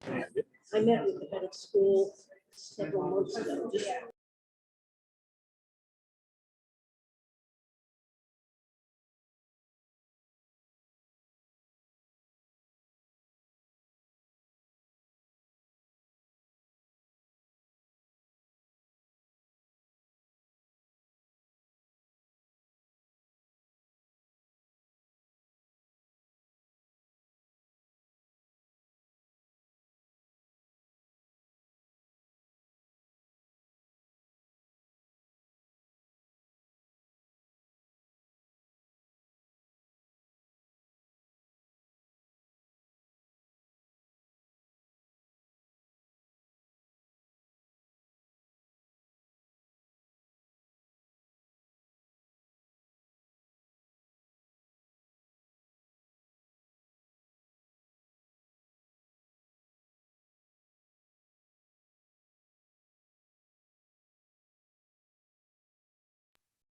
I met with the head of school several months ago.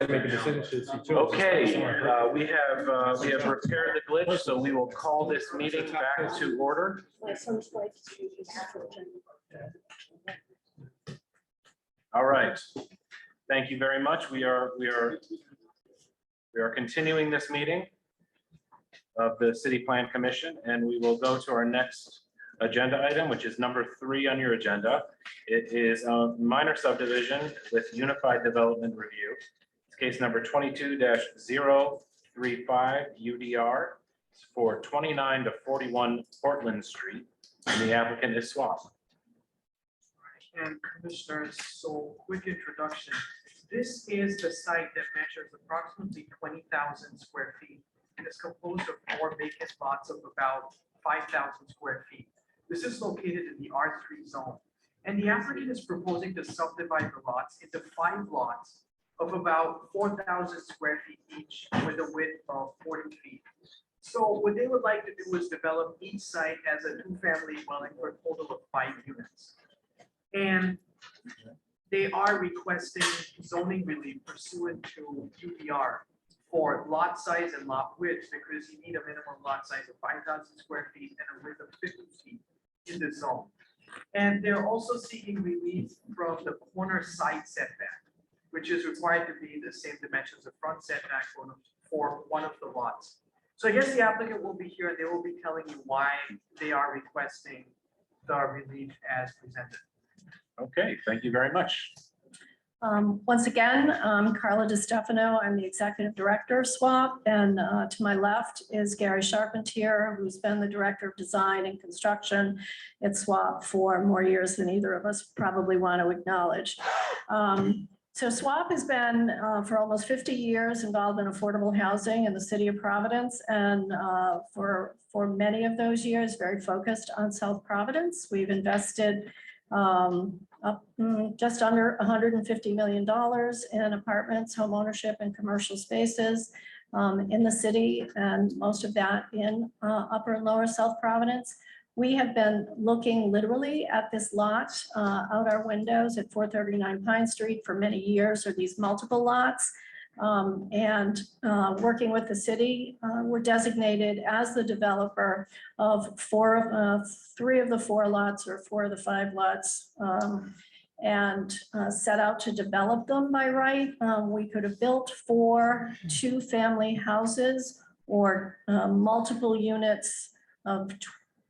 Just make a decision. Okay, we have repaired the glitch, so we will call this meeting back to order. my son's wife is All right. Thank you very much. We are continuing this meeting of the City Plan Commission, and we will go to our next agenda item, which is number 3 on your agenda. It is a minor subdivision with Unified Development Review. It's case number 22-035 UDR for 29 to 41 Portland Street, and the applicant is Swap. And commissioners, so quick introduction. This is the site that measures approximately 20,000 square feet and is composed of 4 vacant lots of about 5,000 square feet. This is located in the R3 zone. And the applicant is proposing to subdivide the lots into 5 lots of about 4,000 square feet each with a width of 40 feet. So what they would like to do is develop each site as a 2-family dwelling for a total of 5 units. And they are requesting zoning relief pursuant to UDR for lot size and lot width, because you need a minimum lot size of 5,000 square feet and a width of 50 feet in the zone. And they're also seeking relief from the corner side setback, which is required to be the same dimensions of front setback for one of the lots. So I guess the applicant will be here and they will be telling you why they are requesting the relief as presented. Okay, thank you very much. Once again, Carla DiStefano, I'm the executive director of SWAP, and to my left is Gary Charpentier, who's been the director of design and construction at SWAP for more years than either of us probably want to acknowledge. So SWAP has been for almost 50 years involved in affordable housing in the city of Providence, and for many of those years very focused on South Providence. We've invested just under $150 million in apartments, home ownership, and commercial spaces in the city, and most of that in upper and lower South Providence. We have been looking literally at this lot out our windows at 439 Pine Street for many years, or these multiple lots. Working with the city, we're designated as the developer of 3 of the 4 lots or 4 of the 5 lots, and set out to develop them by right. We could have built 4 2-family houses or multiple units of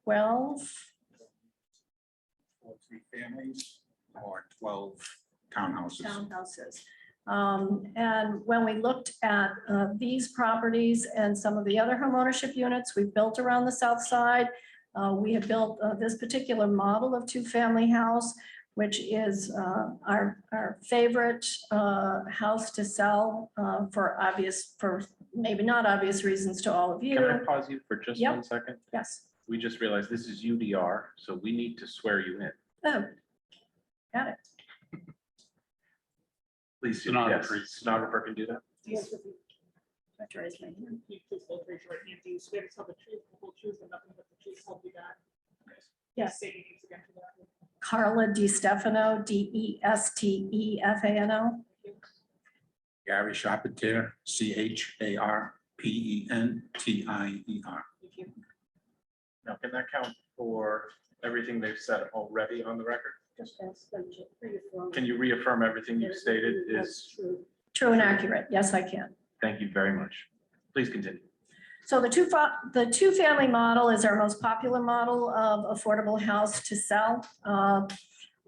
12. 3 families or 12 townhouses. And when we looked at these properties and some of the other homeownership units we've built around the south side, we have built this particular model of 2-family house, which is our favorite house to sell for maybe not obvious reasons to all of you. Can I pause you for just Yep. 1 second? Yes. We just realized this is UDR, so we need to swear you in. Oh, got it. Please, Stenographer. yes, stenographer can do that. I have to raise my hand. Please both raise your right hand. Do you swear to tell the truth, the whole truth, and nothing but the truth, so help you God? Yes. Say your names again for that. Carla DiStefano, DeStefano. Gary Charpentier, CHARPENTIER. Thank you. Now, can that count for everything they've said already on the record? Just ask them to reaffirm. Can you reaffirm everything you've stated That's is, true. True and accurate. Yes, I can. thank you very much. Please continue. So the two-family model is our most popular model of affordable house to sell.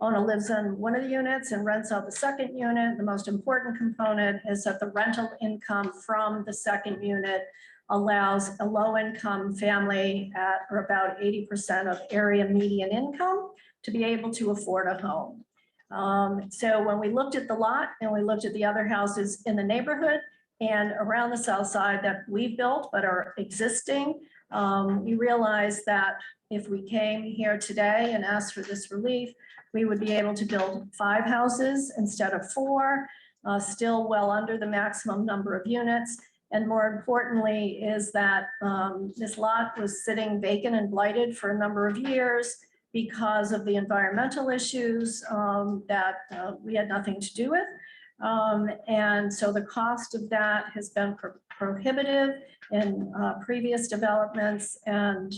Owner lives in one of the units and rents out the second unit. The most important component is that the rental income from the second unit allows a low-income family at or about 80% of area median income to be able to afford a home. So when we looked at the lot and we looked at the other houses in the neighborhood and around the south side that we've built but are existing, we realized that if we came here today and asked for this relief, we would be able to build 5 houses instead of 4, still well under the maximum number of units. And more importantly is that this lot was sitting vacant and blighted for a number of years because of the environmental issues that we had nothing to do with. And so the cost of that has been prohibitive in previous developments, and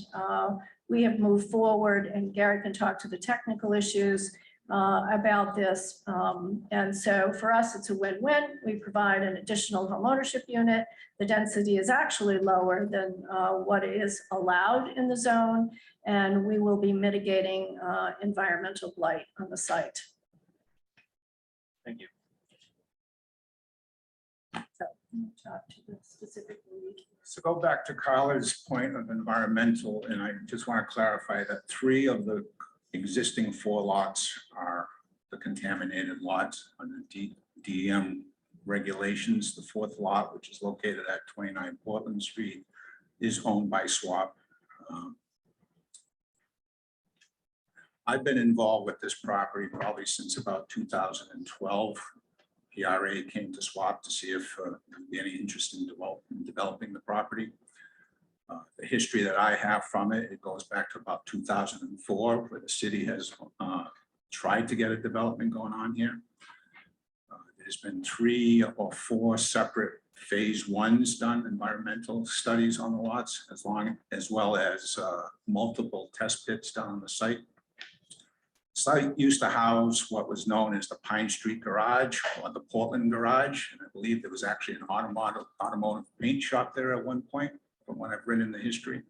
we have moved forward, and Gary can talk to the technical issues about this. And so for us, it's a win-win. We provide an additional home ownership unit. The density is actually lower than what is allowed in the zone, and we will be mitigating environmental blight on the site. Thank you. So, talk to the specific relief. So go back to Carla's point of environmental, and I just want to clarify that 3 of the existing 4 lots are the contaminated lots under DEM regulations. The 4th lot, which is located at 29 Portland Street, is owned by SWAP. I've been involved with this property probably since about 2012. PRA came to SWAP to see if there would be any interest in developing the property. The history that I have from it, it goes back to about 2004, where the city has tried to get a development going on here. There's been 3 or 4 separate phase 1s done, environmental studies on the lots, as well as multiple test pits done on the site. Site used to house what was known as the Pine Street Garage or the Portland Garage. And I believe there was actually an automotive paint shop there at one point, from what I've read in the history.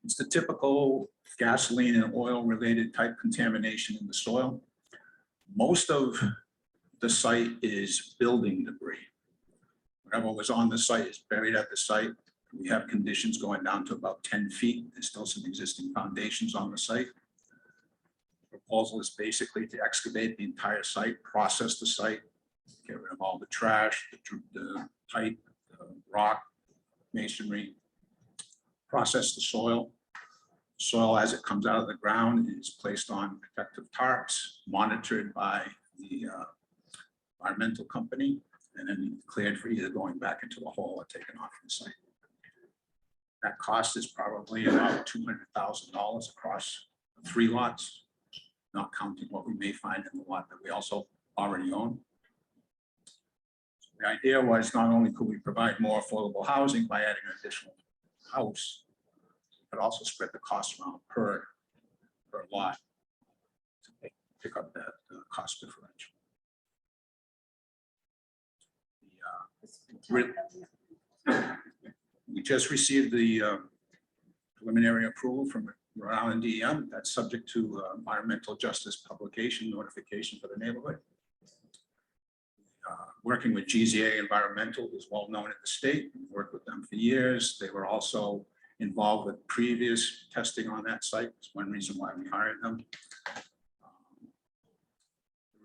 It's the typical gasoline and oil related type contamination in the soil. Most of the site is building debris. Whatever was on the site is buried at the site. We have conditions going down to about 10 feet. There's still some existing foundations on the site. The proposal is basically to excavate the entire site, process the site, get rid of all the trash, the pipe, the rock, masonry, process the soil. Soil as it comes out of the ground is placed on protective tarps, monitored by the environmental company, and then cleared for either going back into the hole or taken off the site. That cost is probably about $200,000 across 3 lots, not counting what we may find in the lot that we also already own. So the idea was not only could we provide more affordable housing by adding an additional house, but also spread the cost around per lot to pick up that cost differential. We just received the preliminary approval from Rhode Island DEM. That's subject to environmental justice publication notification for the neighborhood. Working with GZA Environmental, who's well known in the state. We've worked with them for years. They were also involved with previous testing on that site. It's one reason why we hired them.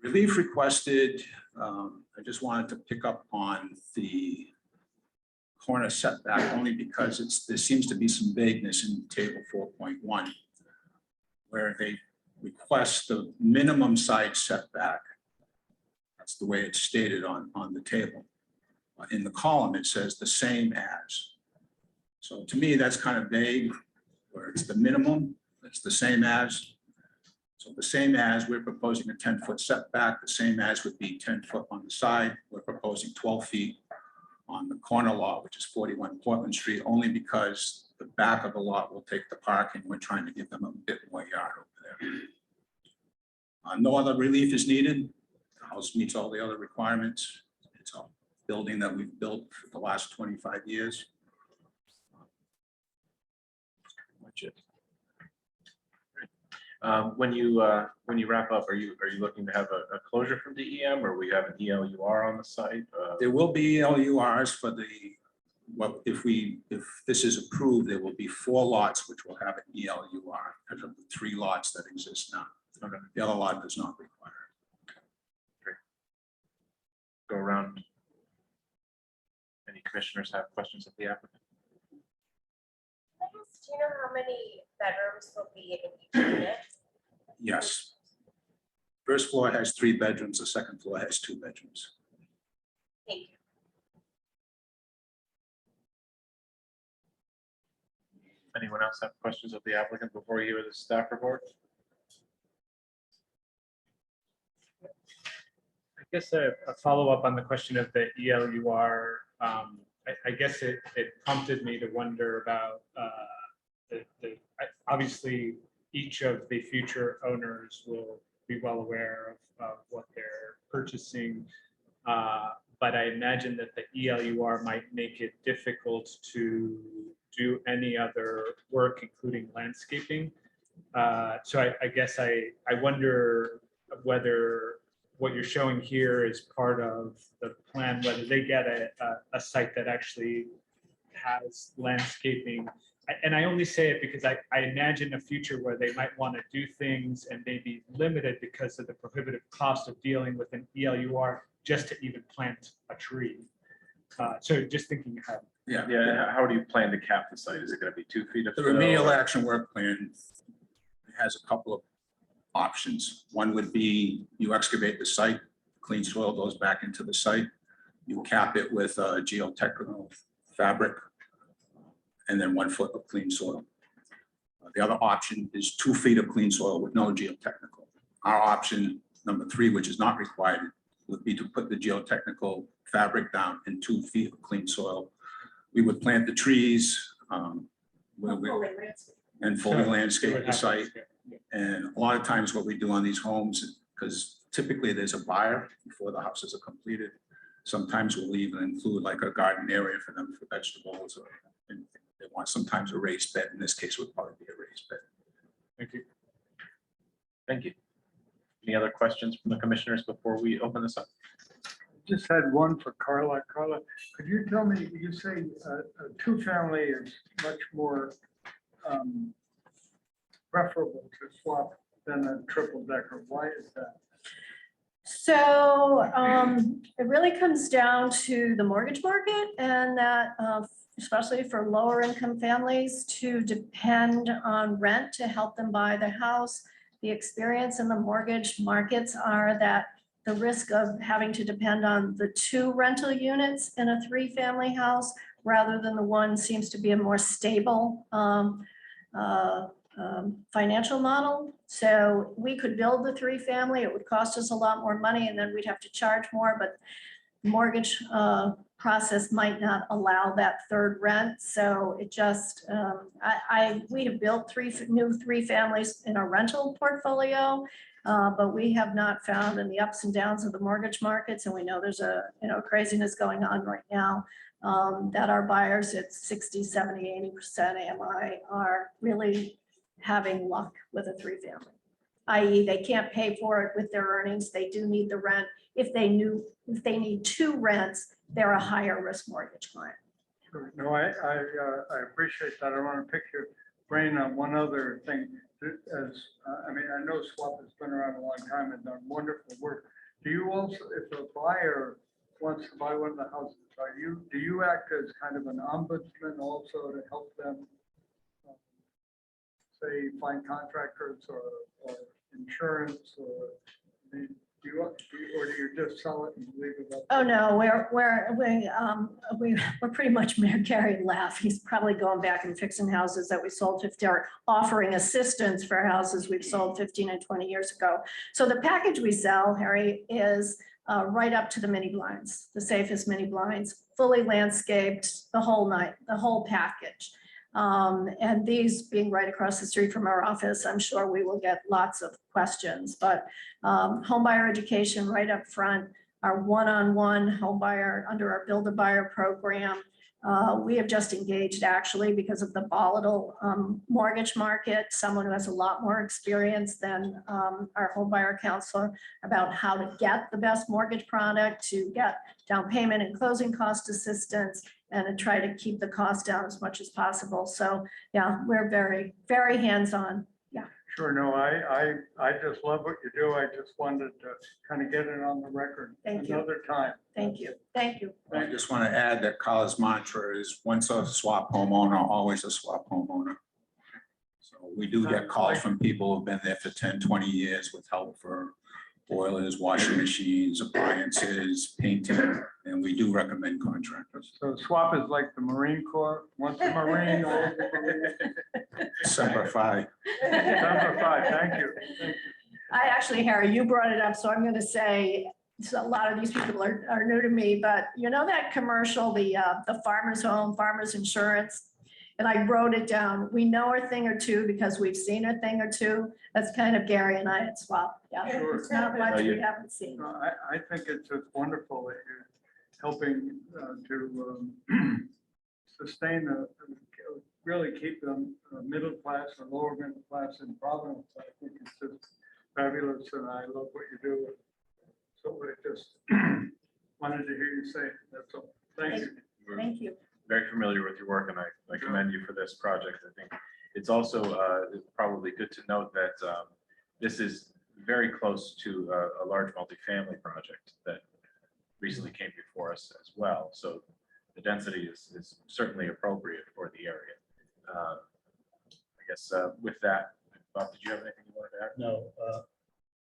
Relief requested, I just wanted to pick up on the corner setback only because there seems to be some vagueness in table 4.1, where they request the minimum side setback. That's the way it's stated on the table. In the column, it says the same as. So to me, that's kind of vague, where it's the minimum, it's the same as. So the same as, we're proposing a 10-foot setback, the same as would be 10 foot on the side. We're proposing 12 feet on the corner lot, which is 41 Portland Street, only because the back of the lot will take the parking. We're trying to give them a bit more yard over there. No other relief is needed. The house meets all the other requirements. It's a building that we've built for the last 25 years. Much it. When you wrap up, are you looking to have a closure from DEM, or we have an ELUR on the site? There will be LURs for the, well, if this is approved, there will be 4 lots which will have an ELUR because of the 3 lots that exist now. Okay. The other lot does not require. Go around. Any commissioners have questions of the applicant? Do you know how many bedrooms will be in each unit? Yes. First floor has 3 bedrooms, the second floor has 2 bedrooms. Thank you. Anyone else have questions of the applicant before you hear the staff report? I guess a follow-up on the question of the ELUR. I guess it prompted me to wonder about obviously each of the future owners will be well aware of what they're purchasing. But I imagine that the ELUR might make it difficult to do any other work, including landscaping. So I guess I wonder whether what you're showing here is part of the plan, whether they get a site that actually has landscaping. And I only say it because I imagine a future where they might want to do things and may be limited because of the prohibitive cost of dealing with an ELUR just to even plant a tree. So just thinking ahead. Yeah, how do you plan to cap the site? Is it going to be 2 feet of The fill? remedial action work plan has a couple of options. One would be you excavate the site, clean soil goes back into the site. You cap it with a geotechnical fabric and then 1 foot of clean soil. The other option is 2 feet of clean soil with no geotechnical. Our option number 3, which is not required, would be to put the geotechnical fabric down in 2 feet of clean soil. We would plant the trees and fully landscape the site. And a lot of times what we do on these homes, because typically there's a buyer before the houses are completed. Sometimes we'll even include like a garden area for them for vegetables, or anything they want. Sometimes a raised bed. In this case, would probably be a raised bed. Thank you. Thank you. Any other questions from the commissioners before we open this up? Just had one for Carla. Carla, could you tell me, you say a 2-family is much more preferable to swap than a triple decker. Why is that? So it really comes down to the mortgage market, and that especially for lower income families to depend on rent to help them buy the house. The experience in the mortgage markets are that the risk of having to depend on the 2 rental units in a 3-family house rather than the 1 seems to be a more stable financial model. So we could build the 3-family, it would cost us a lot more money and then we'd have to charge more, but the mortgage process might not allow that 3rd rent. So it just, we have built 3 new 3-families in our rental portfolio, but we have not found in the ups and downs of the mortgage markets, and we know there's a craziness going on right now, that our buyers at 60, 70, 80% AMI are really having luck with a 3-family, i.e. they can't pay for it with their earnings. They do need the rent. If they need 2 rents, they're a higher risk mortgage client. Sure. No, I appreciate that. I want to pick your brain on one other thing. I mean, I know SWAP has been around a long time and done wonderful work. Do you also, if a buyer wants to buy one of the houses, do you act as kind of an ombudsman also to help them, say, find contractors or insurance, or do you just sell it and leave it up? Oh no, we're pretty much Mayor Gary laugh. He's probably going back and fixing houses that we sold 50 or offering assistance for houses we've sold 15 and 20 years ago. So the package we sell, Harry, is right up to the mini blinds, the safest mini blinds, fully landscaped, the whole night, the whole package. And these being right across the street from our office, I'm sure we will get lots of questions, but homebuyer education right up front, our one-on-one homebuyer under our Build-A-Buyer program. We have just engaged actually because of the volatile mortgage market, someone who has a lot more experience than our homebuyer counselor about how to get the best mortgage product, to get down payment and closing cost assistance, and to try to keep the cost down as much as possible. So yeah, we're very, very hands-on. Sure, no, I just love what you do. I just wanted to kind of get it on the record Thank you. another time. Thank you. Thank you. I just want to add that Carla's mantra is once a swap homeowner, always a swap homeowner. So we do get calls from people who've been there for 10, 20 years with help for boilers, washing machines, appliances, painting, and we do recommend contractors. So swap is like the Marine Corps, once a Marine, always a Marine. Semper Fi. Number 5, thank you. I actually, Harry, you brought it up, so I'm going to say, so a lot of these people are new to me, but you know that commercial, the farmer's home, farmer's insurance? And I wrote it down. We know a thing or two because we've seen a thing or two. That's kind of Gary and I at Swap. Yeah, Sure. it's not much we haven't seen. No, I think it's just wonderful that you're helping to sustain, really keep them middle class or lower middle class in Providence. I think it's just fabulous and I love what you do. So I just wanted to hear you say it. That's all. Thank you. Thank you. Very familiar with your work, and I commend you for this project. I think it's also probably good to note that this is very close to a large multifamily project that recently came before us as well. So the density is certainly appropriate for the area. I guess with that, Bob, did you have anything you wanted to add? No,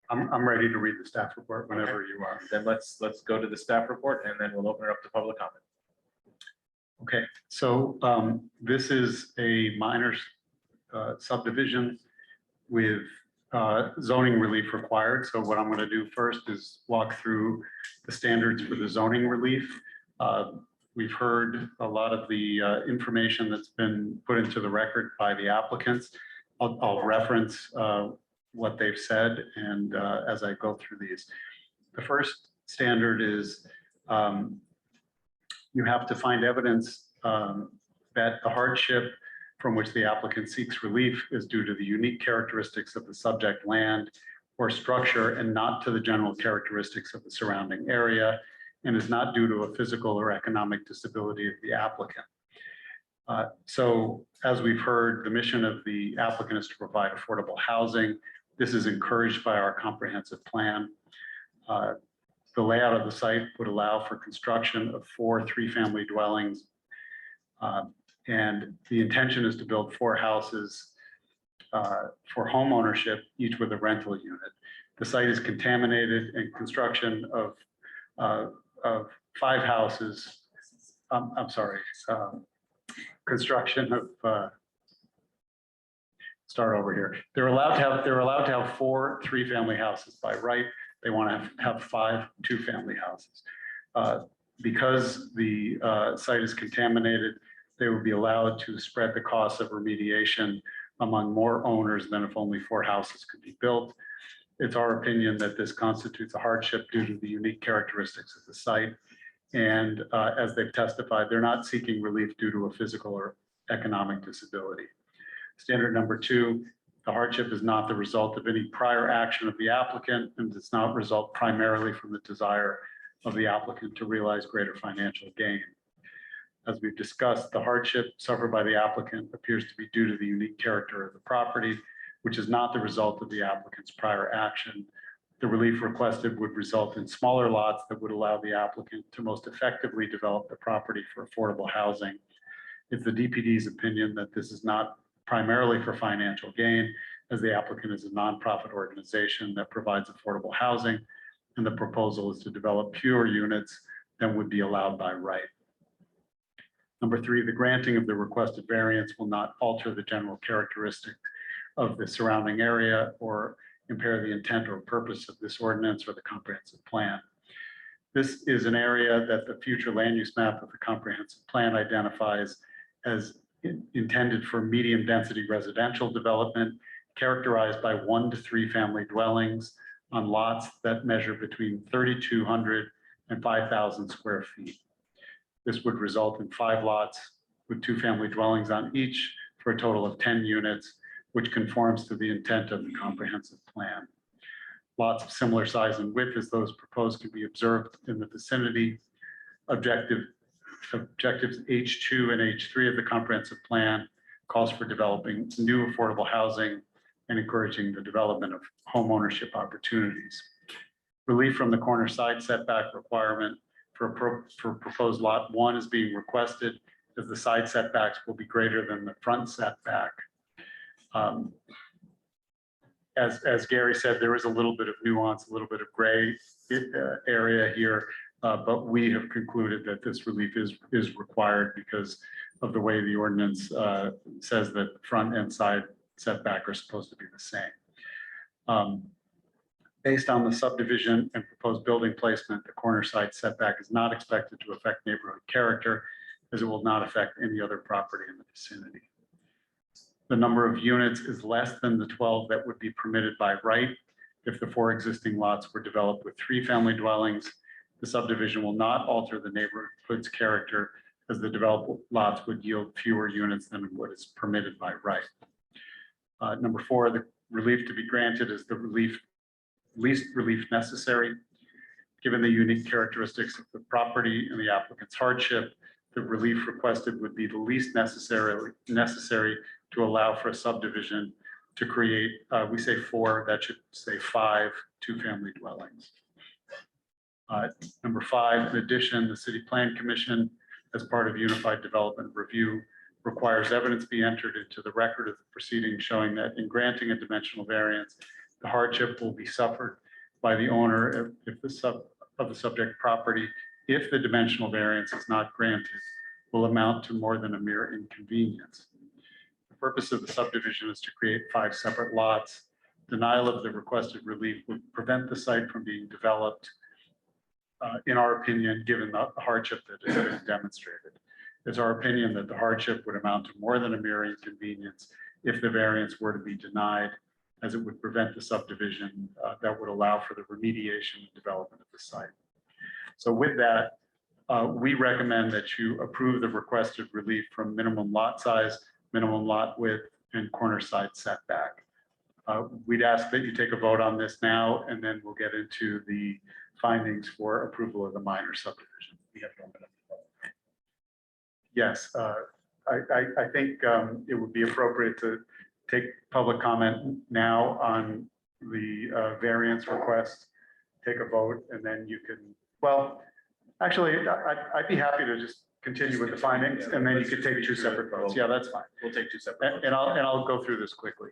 I'm ready to read the staff report whenever you are. Then let's go to the staff report, and then we'll open it up to public comment. Okay, so this is a minor subdivision with zoning relief required. So what I'm going to do first is walk through the standards for the zoning relief. We've heard a lot of the information that's been put into the record by the applicants. I'll reference what they've said and as I go through these. The first standard is you have to find evidence that the hardship from which the applicant seeks relief is due to the unique characteristics of the subject land or structure and not to the general characteristics of the surrounding area, and is not due to a physical or economic disability of the applicant. So as we've heard, the mission of the applicant is to provide affordable housing. This is encouraged by our comprehensive plan. The layout of the site would allow for construction of 4 3-family dwellings. And the intention is to build 4 houses for home ownership, each with a rental unit. The site is contaminated and construction of 5 houses. I'm sorry, construction of, start over here. They're allowed to have 4 3-family houses by right. They want to have 5 2-family houses. Because the site is contaminated, they would be allowed to spread the cost of remediation among more owners than if only 4 houses could be built. It's our opinion that this constitutes a hardship due to the unique characteristics of the site. And as they've testified, they're not seeking relief due to a physical or economic disability. Standard number 2, the hardship is not the result of any prior action of the applicant and does not result primarily from the desire of the applicant to realize greater financial gain. As we've discussed, the hardship suffered by the applicant appears to be due to the unique character of the property, which is not the result of the applicant's prior action. The relief requested would result in smaller lots that would allow the applicant to most effectively develop the property for affordable housing. It's the DPD's opinion that this is not primarily for financial gain, as the applicant is a nonprofit organization that provides affordable housing, and the proposal is to develop fewer units than would be allowed by right. Number 3, the granting of the requested variance will not alter the general characteristic of the surrounding area or impair the intent or purpose of this ordinance or the comprehensive plan. This is an area that the future land use map of the comprehensive plan identifies as intended for medium density residential development characterized by 1 to 3 family dwellings on lots that measure between 3,200 and 5,000 square feet. This would result in 5 lots with 2 family dwellings on each for a total of 10 units, which conforms to the intent of the comprehensive plan. Lots of similar size and width as those proposed can be observed in the vicinity. Objectives H2 and H3 of the comprehensive plan calls for developing new affordable housing and encouraging the development of home ownership opportunities. Relief from the corner side setback requirement for proposed lot 1 is being requested, as the side setbacks will be greater than the front setback. As Gary said, there is a little bit of nuance, a little bit of gray area here, but we have concluded that this relief is required because of the way the ordinance says that front and side setback are supposed to be the same. Based on the subdivision and proposed building placement, the corner side setback is not expected to affect neighborhood character, as it will not affect any other property in the vicinity. The number of units is less than the 12 that would be permitted by right if the 4 existing lots were developed with 3 family dwellings. The subdivision will not alter the neighborhood's character, as the developed lots would yield fewer units than what is permitted by right. Number 4, the relief to be granted is the least relief necessary. Given the unique characteristics of the property and the applicant's hardship, the relief requested would be the least necessary to allow for a subdivision to create, we say 4, that should say 5 2-family dwellings. Number 5, in addition, the City Plan Commission, as part of Unified Development Review, requires evidence be entered into the record of the proceeding showing that in granting a dimensional variance, the hardship will be suffered by the owner of the subject property if the dimensional variance is not granted, will amount to more than a mere inconvenience. The purpose of the subdivision is to create 5 separate lots. Denial of the requested relief would prevent the site from being developed, in our opinion, given the hardship that has been demonstrated. It's our opinion that the hardship would amount to more than a mere inconvenience if the variance were to be denied, as it would prevent the subdivision that would allow for the remediation and development of the site. So with that, we recommend that you approve the requested relief from minimum lot size, minimum lot width, and corner side setback. We'd ask that you take a vote on this now, and then we'll get into the findings for approval of the minor subdivision. We have 1 minute. Yes, I think it would be appropriate to take public comment now on the variance request, take a vote, and then you can, well, actually, I'd be happy to just continue with the findings, and then you could take 2 separate votes. Yeah, that's fine. We'll take 2 separate votes. And I'll go through this quickly.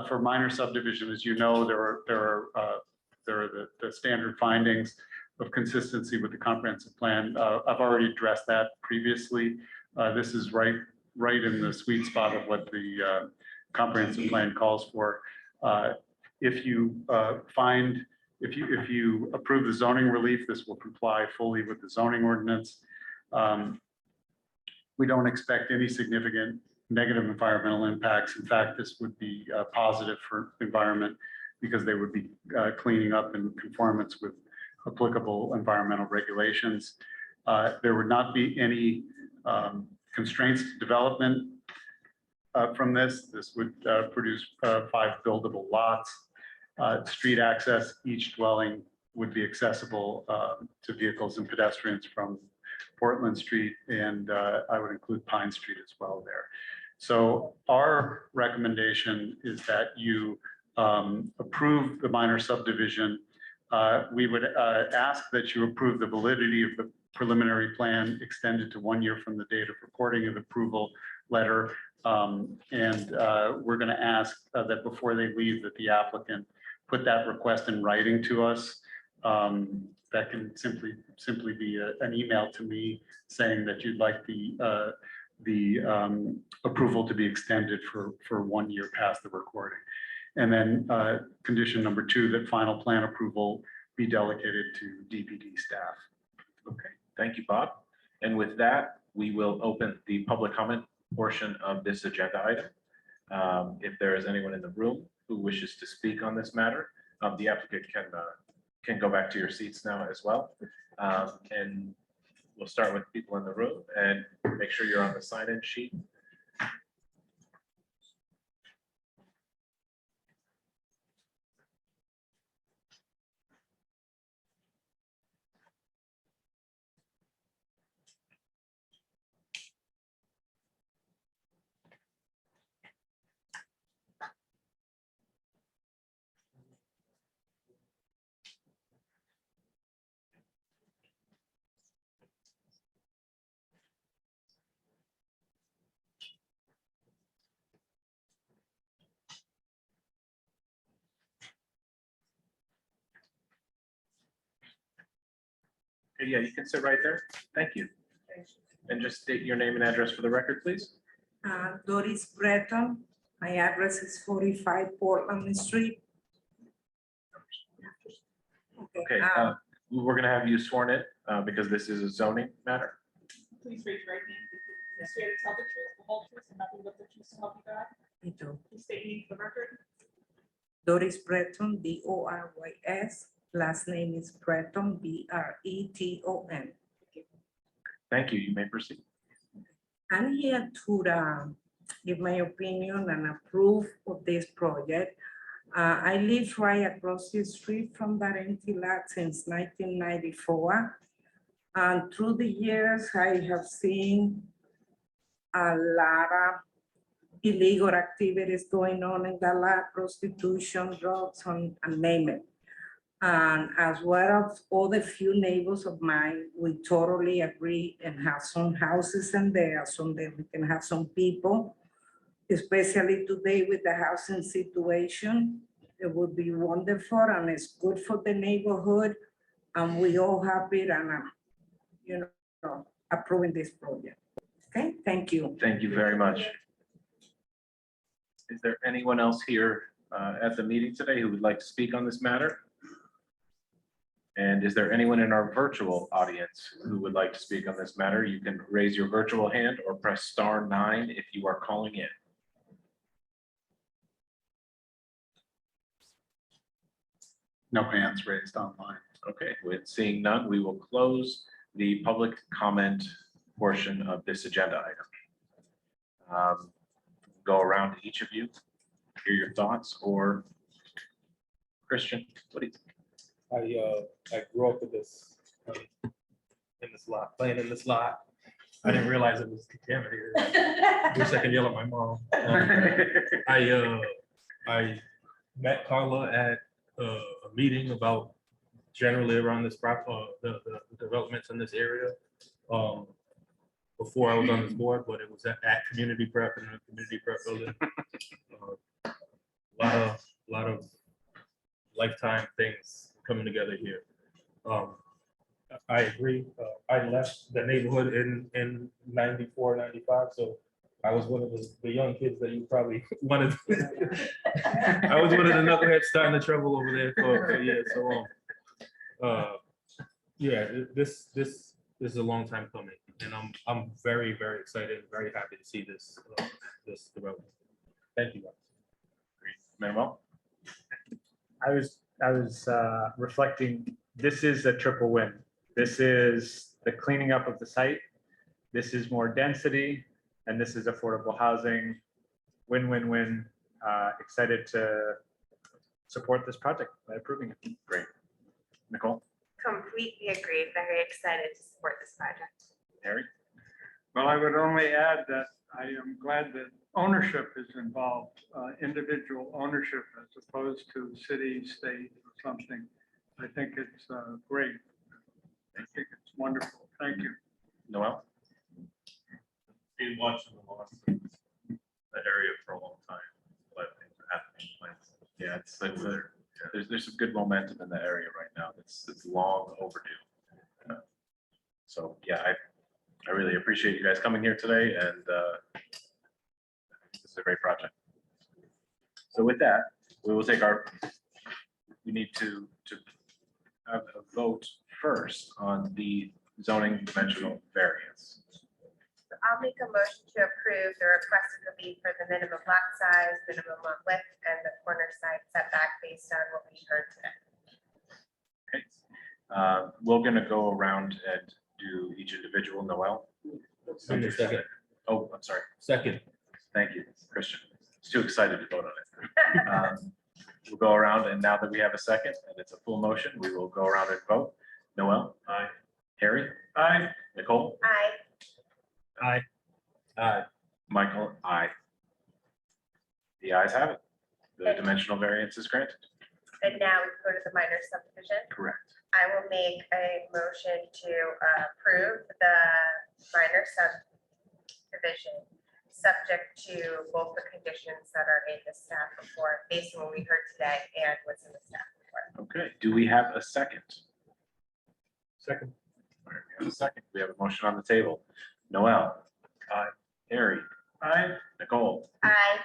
For minor subdivision, as you know, there are the standard findings of consistency with the comprehensive plan. I've already addressed that previously. This is right in the sweet spot of what the comprehensive plan calls for. If you approve the zoning relief, this will comply fully with the zoning ordinance. We don't expect any significant negative environmental impacts. In fact, this would be positive for environment because they would be cleaning up in conformance with applicable environmental regulations. There would not be any constraints to development from this. This would produce 5 buildable lots. Street access, each dwelling would be accessible to vehicles and pedestrians from Portland Street, and I would include Pine Street as well there. So our recommendation is that you approve the minor subdivision. We would ask that you approve the validity of the preliminary plan extended to 1 year from the date of recording of approval letter. We're going to ask that before they leave, that the applicant put that request in writing to us. That can simply be an email to me saying that you'd like the approval to be extended for 1 year past the recording. And then condition number 2, that final plan approval be delegated to DPD staff. Okay, thank you, Bob. And with that, we will open the public comment portion of this agenda item. If there is anyone in the room who wishes to speak on this matter, the applicant can go back to your seats now as well. And we'll start with people in the room and make sure you're on the sign-in sheet. Okay, yeah, you can sit right there. Thank you. And just state your name and address for the record, please. Doris Breton. My address is 45 Portland Street. Okay, we're gonna have you sworn in because this is a zoning matter. Please raise your right hand. You swear to tell the truth, the whole truth, and nothing but the truth so help you God. I do. Please state your name for the record. Doris Breton, Dorys. Last name is Breton, Breton. Thank you. You may proceed. I'm here to give my opinion and approve of this project. I live right across the street from that empty lot since 1994. And through the years, I have seen a lot of illegal activities going on in the lot, prostitution, drugs, and name it. And as well as all the few neighbors of mine, we totally agree and have some houses in there, so that we can have some people, especially today with the housing situation. It would be wonderful and it's good for the neighborhood. And we all happy and, approving this project. Okay, thank you. Thank you very much. Is there anyone else here at the meeting today who would like to speak on this matter? And is there anyone in our virtual audience who would like to speak on this matter? You can raise your virtual hand or press *9 if you are calling in. No hands raised online. Okay, with seeing none, we will close the public comment portion of this agenda item. Go around to each of you, hear your thoughts, or Christian, what do you think? I grew up with this in this lot, playing in this lot. I didn't realize it was contaminated. I wish I could yell at my mom. I met Carla at a meeting about generally around this the developments in this area. Before I was on this board, but it was at community prep and the community prep building. A lot of lifetime things coming together here. I agree. I left the neighborhood in 94, 95. So I was one of the young kids that you probably wanted. I was one of the knuckleheads starting the trouble over there for years. So yeah, this is a long time coming, and I'm very, very excited, very happy to see this this development. Thank you, guys. Manuel? I was reflecting, this is a triple win. This is the cleaning up of the site. This is more density, and this is affordable housing. Win, win, win. Excited to support this project by approving it. Great. Nicole? Completely agree. Very excited to support this project. Harry? Well, I would only add that I am glad that ownership is involved, individual ownership as opposed to city, state, or something. I think it's great. I think it's wonderful. Thank you. Noel? Been watching the area for a long time. A lot of things are happening. Yeah, there's some good momentum in the area right now. It's long overdue. So yeah, I really appreciate you guys coming here today, and this is a great project. So with that, we will take we need to have a vote first on the zoning dimensional variance. I'll make a motion to approve the requested relief for the minimum lot size, minimum lot width, and the corner side setback based on what we heard today. Okay. We're gonna go around and do each individual. Noel? Second. Oh, I'm sorry. Second. Thank you, Christian. He's too excited to vote on it. We'll go around, and now that we have a second and it's a full motion, we will go around and vote. Noel? Aye. Harry? Aye. Nicole? Aye. Aye. Michael? Aye. The ayes have it. The dimensional variance is granted. And now we go to the minor subdivision. Correct. I will make a motion to approve the minor subdivision, subject to both the conditions that are in the staff report, based on what we heard today and what's in the staff report. Okay, do we have a second? Second. All right, we have a second. We have a motion on the table. Noel? Aye. Harry? Aye. Nicole? Aye.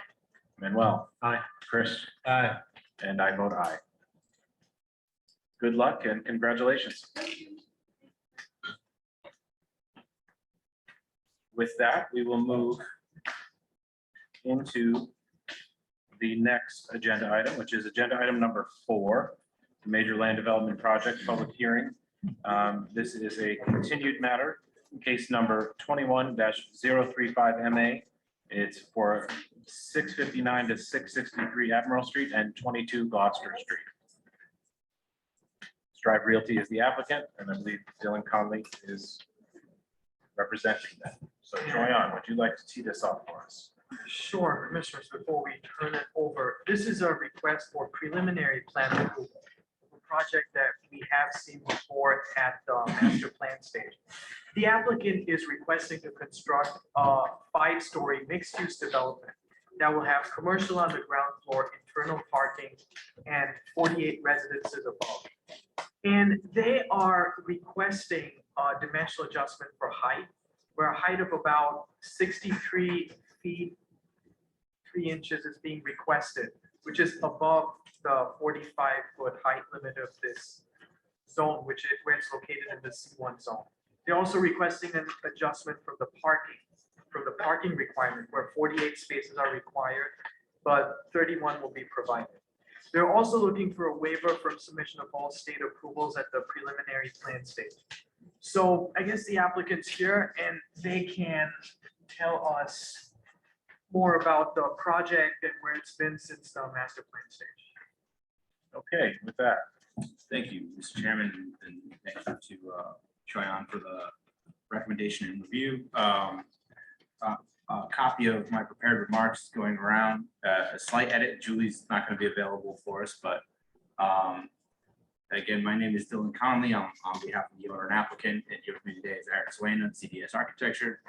Manuel? Aye. Chris? Aye. And I vote aye. Good luck and congratulations. With that, we will move into the next agenda item, which is agenda item number 4, the major land development project public hearing. This is a continued matter, case number 21-035 MA. It's for 659 to 663 Admiral Street and 22 Gloucester Street. Strive Realty is the applicant, and I believe Dylan Conley is representing them. So Troyan, would you like to tee this off for us? Sure, Commissioners, before we turn it over, this is a request for preliminary plan approval. A project that we have seen before at the master plan stage. The applicant is requesting to construct a 5-story mixed-use development that will have commercial on the ground floor, internal parking, and 48 residences above. And they are requesting a dimensional adjustment for height, where a height of about 63 feet 3 inches is being requested, which is above the 45-foot height limit of this zone, where it's located in the C1 zone. They're also requesting an adjustment for the parking requirement, where 48 spaces are required, but 31 will be provided. They're also looking for a waiver from submission of all state approvals at the preliminary plan stage. So I guess the applicant's here and they can tell us more about the project and where it's been since the master plan stage. Okay, with that, Thank you, Mr. Chairman, and thank you to Troyan for the recommendation and review. A copy of my prepared remarks going around, a slight edit. Julie's not going to be available for us, but again, my name is Dylan Conley. I'm on behalf of the owner and applicant, and here with me today is Eric Swain of CDS Architecture.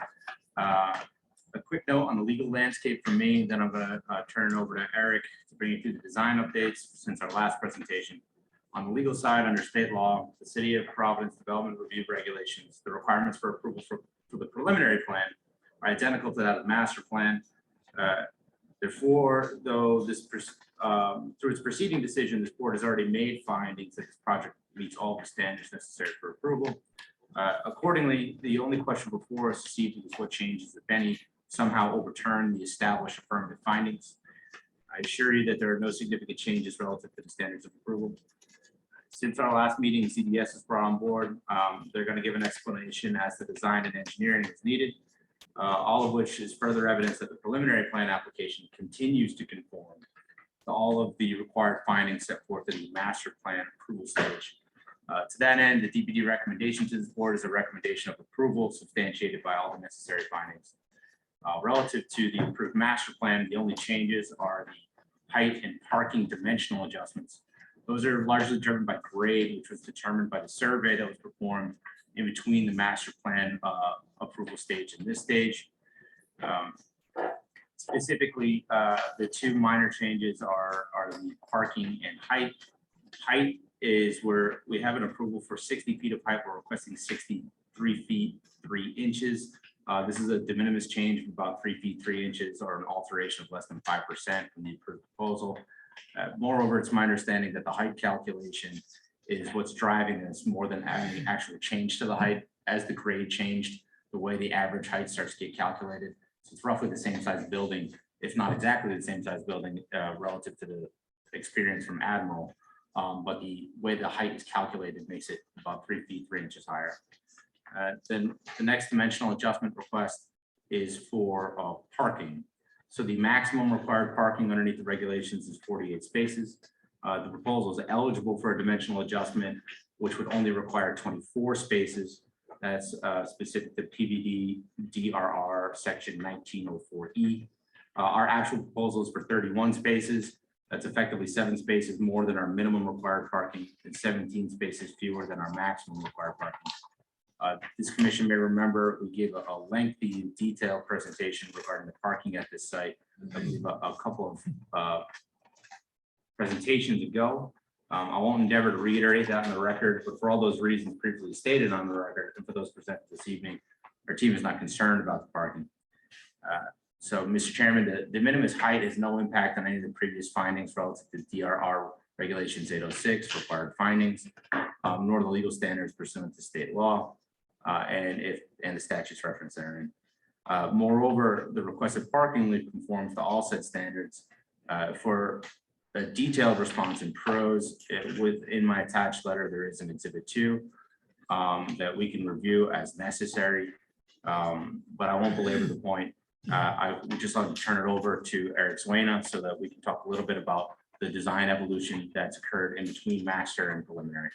A quick note on the legal landscape from me, then I'm going to turn it over to Eric to bring you through the design updates since our last presentation. On the legal side, under state law, the City of Providence Development Review Regulations, the requirements for approval for the preliminary plan are identical to that of the master plan. Therefore, though this through its preceding decision, this board has already made findings that this project meets all the standards necessary for approval. Accordingly, the only question before us this evening is what changes, if any, somehow overturn the established affirmative findings. I assure you that there are no significant changes relative to the standards of approval. Since our last meeting, CDS is brought on board. They're going to give an explanation as to design and engineering as needed, all of which is further evidence that the preliminary plan application continues to conform to all of the required findings set forth in the master plan approval stage. To that end, the DPD recommendation to this board is a recommendation of approval substantiated by all the necessary findings. Relative to the approved master plan, the only changes are the height and parking dimensional adjustments. Those are largely driven by grade, which was determined by the survey that was performed in between the master plan approval stage and this stage. Specifically, the two minor changes are the parking and height. Height is where we have an approval for 60 feet of height. We're requesting 63 feet 3 inches. This is a de minimis change of about 3 feet 3 inches, or an alteration of less than 5% from the approved proposal. Moreover, it's my understanding that the height calculation is what's driving this more than having actual change to the height. As the grade changed, the way the average height starts to get calculated. So it's roughly the same size building, if not exactly the same size building relative to the experience from Admiral. But the way the height is calculated makes it about 3 feet 3 inches higher. Then the next dimensional adjustment request is for parking. So the maximum required parking underneath the regulations is 48 spaces. The proposal is eligible for a dimensional adjustment, which would only require 24 spaces. That's specific to PVD DRR section 1904E. Our actual proposal is for 31 spaces. That's effectively 7 spaces more than our minimum required parking and 17 spaces fewer than our maximum required parking. This commission may remember we gave a lengthy and detailed presentation regarding the parking at this site. I believe a couple of presentations ago. I won't endeavor to reiterate that on the record, but for all those reasons previously stated on the record and for those presented this evening, our team is not concerned about the parking. So, Mr. Chairman, the de minimis height has no impact on any of the previous findings relative to DRR regulations 806 required findings, nor the legal standards pursuant to state law, and the statutes referenced therein. Moreover, the requested parking conforms to all said standards. For a detailed response in prose, within my attached letter, there is an exhibit 2 that we can review as necessary, but I won't belabor the point. I would just like to turn it over to Eric Zwena so that we can talk a little bit about the design evolution that's occurred in between master and preliminary.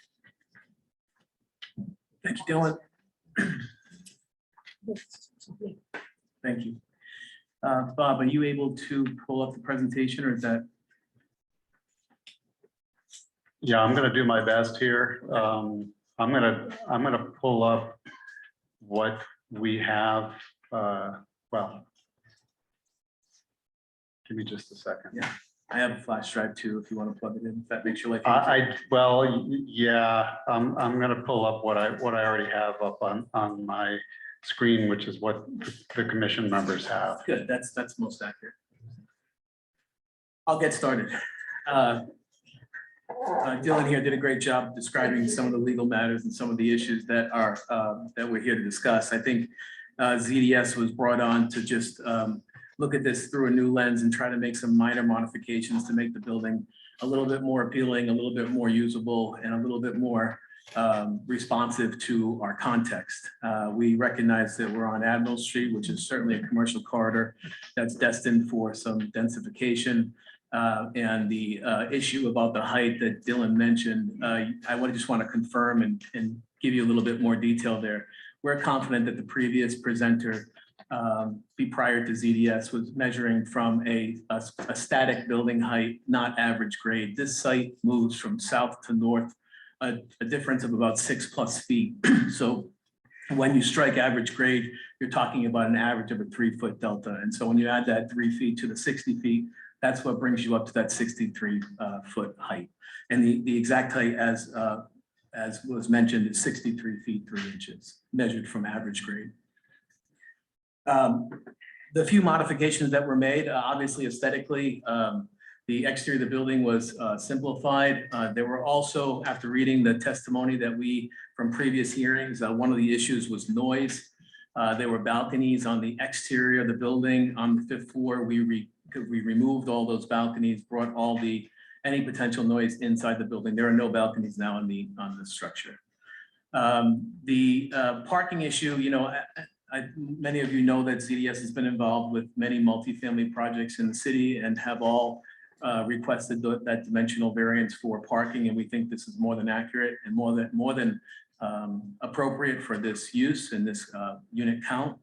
Thank you, Dylan. Thank you. Bob, are you able to pull up the presentation, or is that? Yeah, I'm gonna do my best here. I'm gonna pull up what we have. Well, give me just a second. Yeah, I have a flash drive too, if you want to plug it in, if that makes your life easier. Well, yeah, I'm gonna pull up what I already have up on my screen, which is what the commission members have. Good, that's most accurate. I'll get started. Dylan here did a great job describing some of the legal matters and some of the issues that are that we're here to discuss. I think ZDS was brought on to just look at this through a new lens and try to make some minor modifications to make the building a little bit more appealing, a little bit more usable, and a little bit more responsive to our context. We recognize that we're on Admiral Street, which is certainly a commercial corridor that's destined for some densification. And the issue about the height that Dylan mentioned, I just want to confirm and give you a little bit more detail there. We're confident that the previous presenter prior to ZDS was measuring from a static building height, not average grade. This site moves from south to north, a difference of about 6+ feet. So when you strike average grade, you're talking about an average of a 3-foot delta. And so when you add that 3 feet to the 60 feet, that's what brings you up to that 63 foot height. And the exact height, as was mentioned, is 63 feet 3 inches, measured from average grade. The few modifications that were made, obviously aesthetically, the exterior of the building was simplified. There were also, after reading the testimony that from previous hearings, one of the issues was noise. There were balconies on the exterior of the building. On the 5th floor, we removed all those balconies, brought any potential noise inside the building. There are no balconies now on the structure. The parking issue, many of you know that ZDS has been involved with many multifamily projects in the city and have all requested that dimensional variance for parking, and we think this is more than accurate and more than appropriate for this use and this unit count.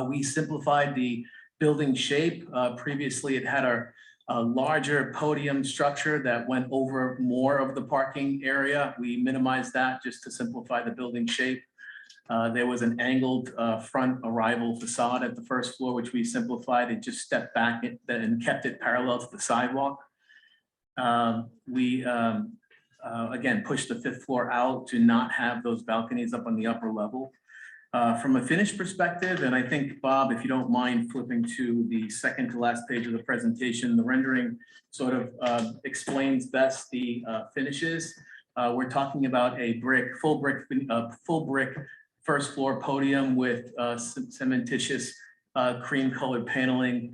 We simplified the building shape. Previously, it had a larger podium structure that went over more of the parking area. We minimized that just to simplify the building shape. There was an angled front arrival facade at the 1st floor, which we simplified and just stepped back and kept it parallel to the sidewalk. We again pushed the 5th floor out to not have those balconies up on the upper level. From a finish perspective, and I think, Bob, if you don't mind flipping to the second to last page of the presentation, the rendering sort of explains best the finishes. We're talking about a full brick first floor podium with cementitious cream colored paneling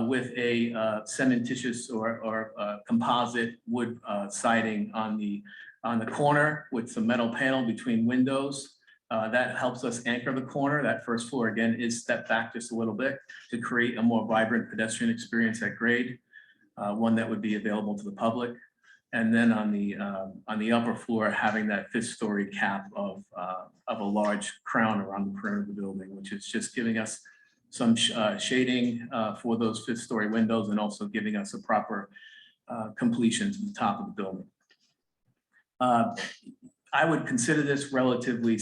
with a cementitious or composite wood siding on the corner with some metal panel between windows. That helps us anchor the corner. That first floor, again, is stepped back just a little bit to create a more vibrant pedestrian experience at grade, one that would be available to the public. And then on the upper floor, having that 5th story cap of a large crown around the perimeter of the building, which is just giving us some shading for those 5th story windows and also giving us a proper completion to the top of the building. I would consider this relatively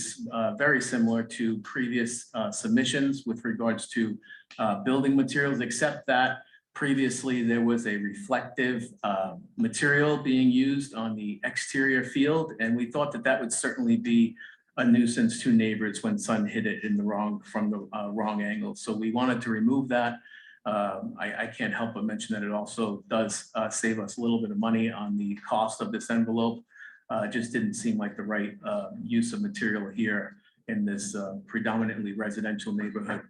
very similar to previous submissions with regards to building materials, except that previously there was a reflective material being used on the exterior field, and we thought that that would certainly be a nuisance to neighbors when sun hit it in the wrong angle. So we wanted to remove that. I can't help but mention that it also does save us a little bit of money on the cost of this envelope. Just didn't seem like the right use of material here in this predominantly residential neighborhood.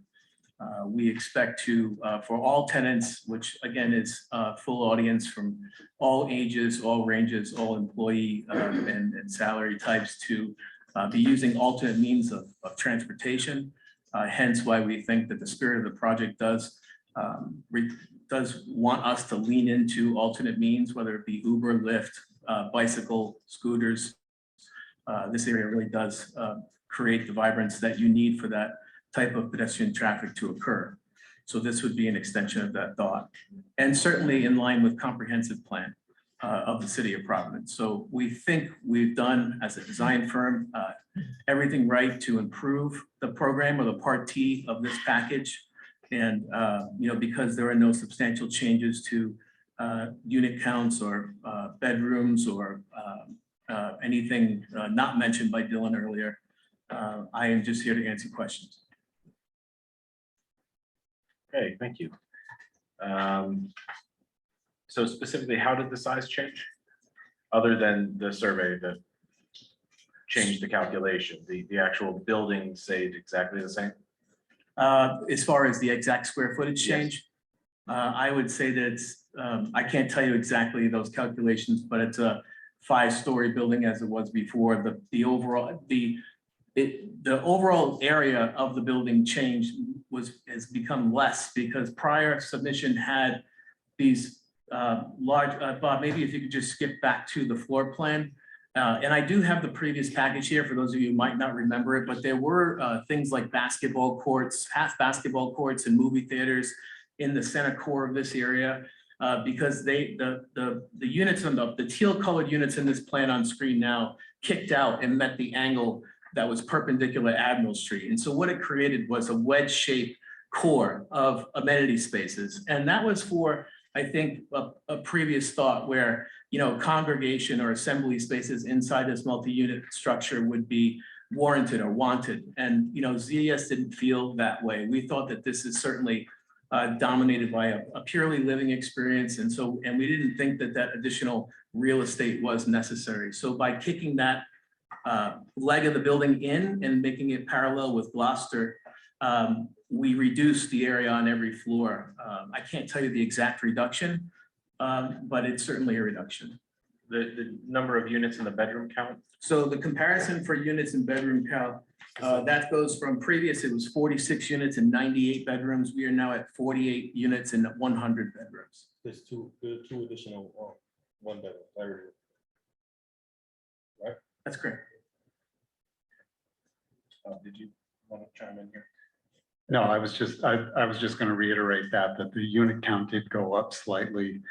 We expect to, for all tenants, which again is full audience from all ages, all ranges, all employee and salary types, to be using alternate means of transportation. Hence why we think that the spirit of the project does want us to lean into alternate means, whether it be Uber, Lyft, bicycle, scooters. This area really does create the vibrance that you need for that type of pedestrian traffic to occur. So this would be an extension of that thought, and certainly in line with comprehensive plan of the city of Providence. So we think we've done, as a design firm, everything right to improve the program or the Part T of this package. And because there are no substantial changes to unit counts or bedrooms or anything not mentioned by Dylan earlier, I am just here to answer questions. Okay, thank you. So specifically, how did the size change? Other than the survey that changed the calculation, the actual building stayed exactly the same? As far as the exact square footage Yes. change, I would say that it's, I can't tell you exactly those calculations, but it's a 5-story building as it was before. The overall area of the building change has become less because prior submission had these large, Bob, maybe if you could just skip back to the floor plan. And I do have the previous package here for those of you who might not remember it, but there were things like basketball courts, half basketball courts and movie theaters in the center core of this area, because the units on the teal colored units in this plan on screen now kicked out and met the angle that was perpendicular to Admiral Street. And so what it created was a wedge shaped core of amenity spaces. And that was for, I think, a previous thought where, congregation or assembly spaces inside this multi-unit structure would be warranted or wanted. And, ZDS didn't feel that way. We thought that this is certainly dominated by a purely living experience. And we didn't think that that additional real estate was necessary. So by kicking that leg of the building in and making it parallel with Gloucester, we reduced the area on every floor. I can't tell you the exact reduction, but it's certainly a reduction. The number of units in the bedroom count? So the comparison for units in bedroom count, that goes from previous, it was 46 units and 98 bedrooms. We are now at 48 units and 100 bedrooms. There's two additional one bedroom. Right? That's correct. Did you want to chime in here? No, I was just going to reiterate that the unit count did go up slightly.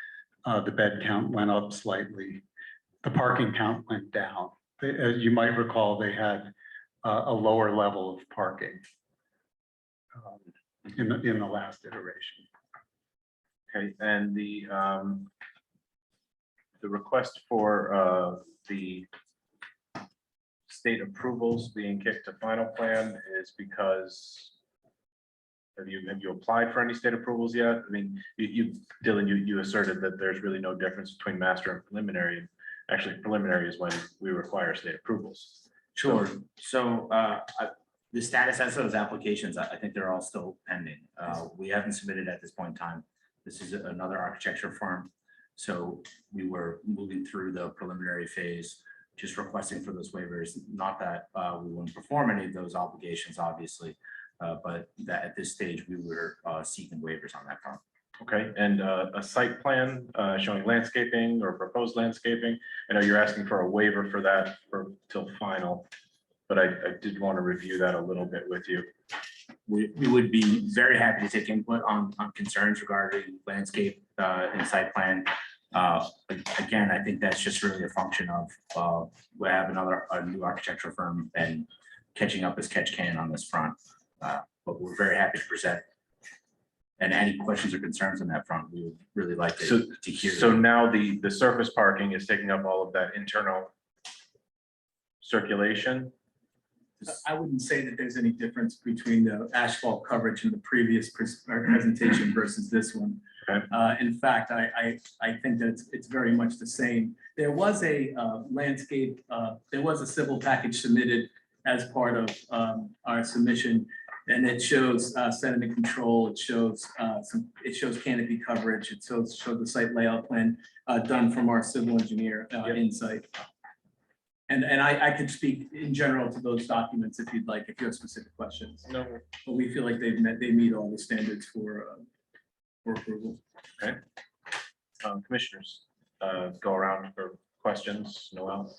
The bed count went up slightly. The parking count went down. As you might recall, they had a lower level of parking in the last iteration. Okay, and the request for the state approvals being kicked to final plan is because have you applied for any state approvals yet? I mean, Dylan, you asserted that there's really no difference between master and preliminary. Actually, preliminary is when we require state approvals. Sure. So The status as those applications, I think they're all still pending. We haven't submitted at this point in time. This is another architecture firm. So we were moving through the preliminary phase, just requesting for those waivers. Not that we wouldn't perform any of those obligations, obviously, but that at this stage, we were seeking waivers on that front. Okay, and a site plan showing landscaping or proposed landscaping. I know you're asking for a waiver for that till final, but I did want to review that a little bit with you. We would be very happy to take input on concerns regarding landscape and site plan. Again, I think that's just really a function of we have a new architectural firm and catching up as catch can on this front. But we're very happy to present. And any questions or concerns on that front, we would really like to hear. So now the surface parking is taking up all of that internal circulation. I wouldn't say that there's any difference between the asphalt coverage in the previous presentation versus this one. Okay. In fact, I think that it's very much the same. There was a landscape, there was a civil package submitted as part of our submission, and it shows sediment control. It shows canopy coverage. It shows the site layout plan done from our civil engineer insight. And I could speak in general to those documents if you'd like, if you have specific questions. No. But we feel like they meet all the standards for approval. Okay. Commissioners, go around for questions. Noel?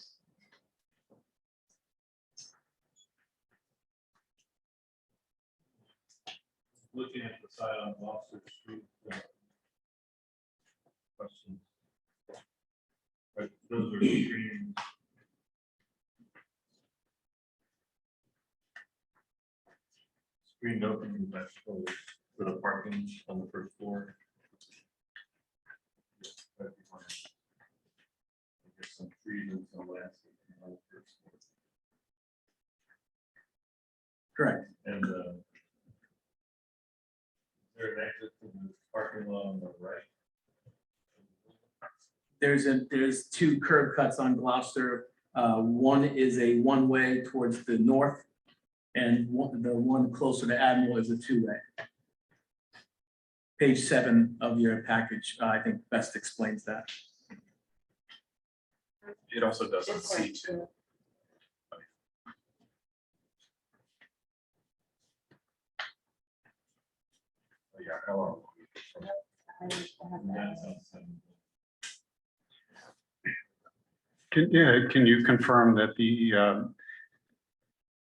Looking at the side on Gloucester Street. Questions. But those are screened. Screened open for the parking on the first floor. I guess some trees and some landscaping on the first floor. Correct. And is there an exit to the parking lot on the right? There's two curb cuts on Gloucester. One is a one-way towards the north, and the one closer to Admiral is a two-way. Page 7 of your package, I think best explains that. It also does on C2. Oh, yeah, hello. Can you confirm that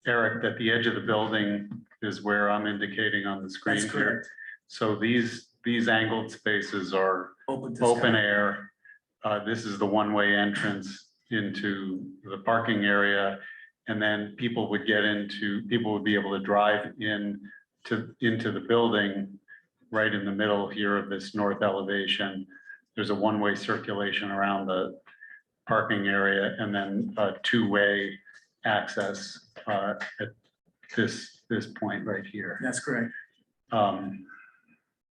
Eric, that the edge of the building is where I'm indicating on the screen That's here? correct. So these angled spaces are Open to open sky. air. This is the one-way entrance into the parking area. And then people would be able to drive into the building right in the middle here of this north elevation. There's a one-way circulation around the parking area and then a two-way access at this point right here. That's correct.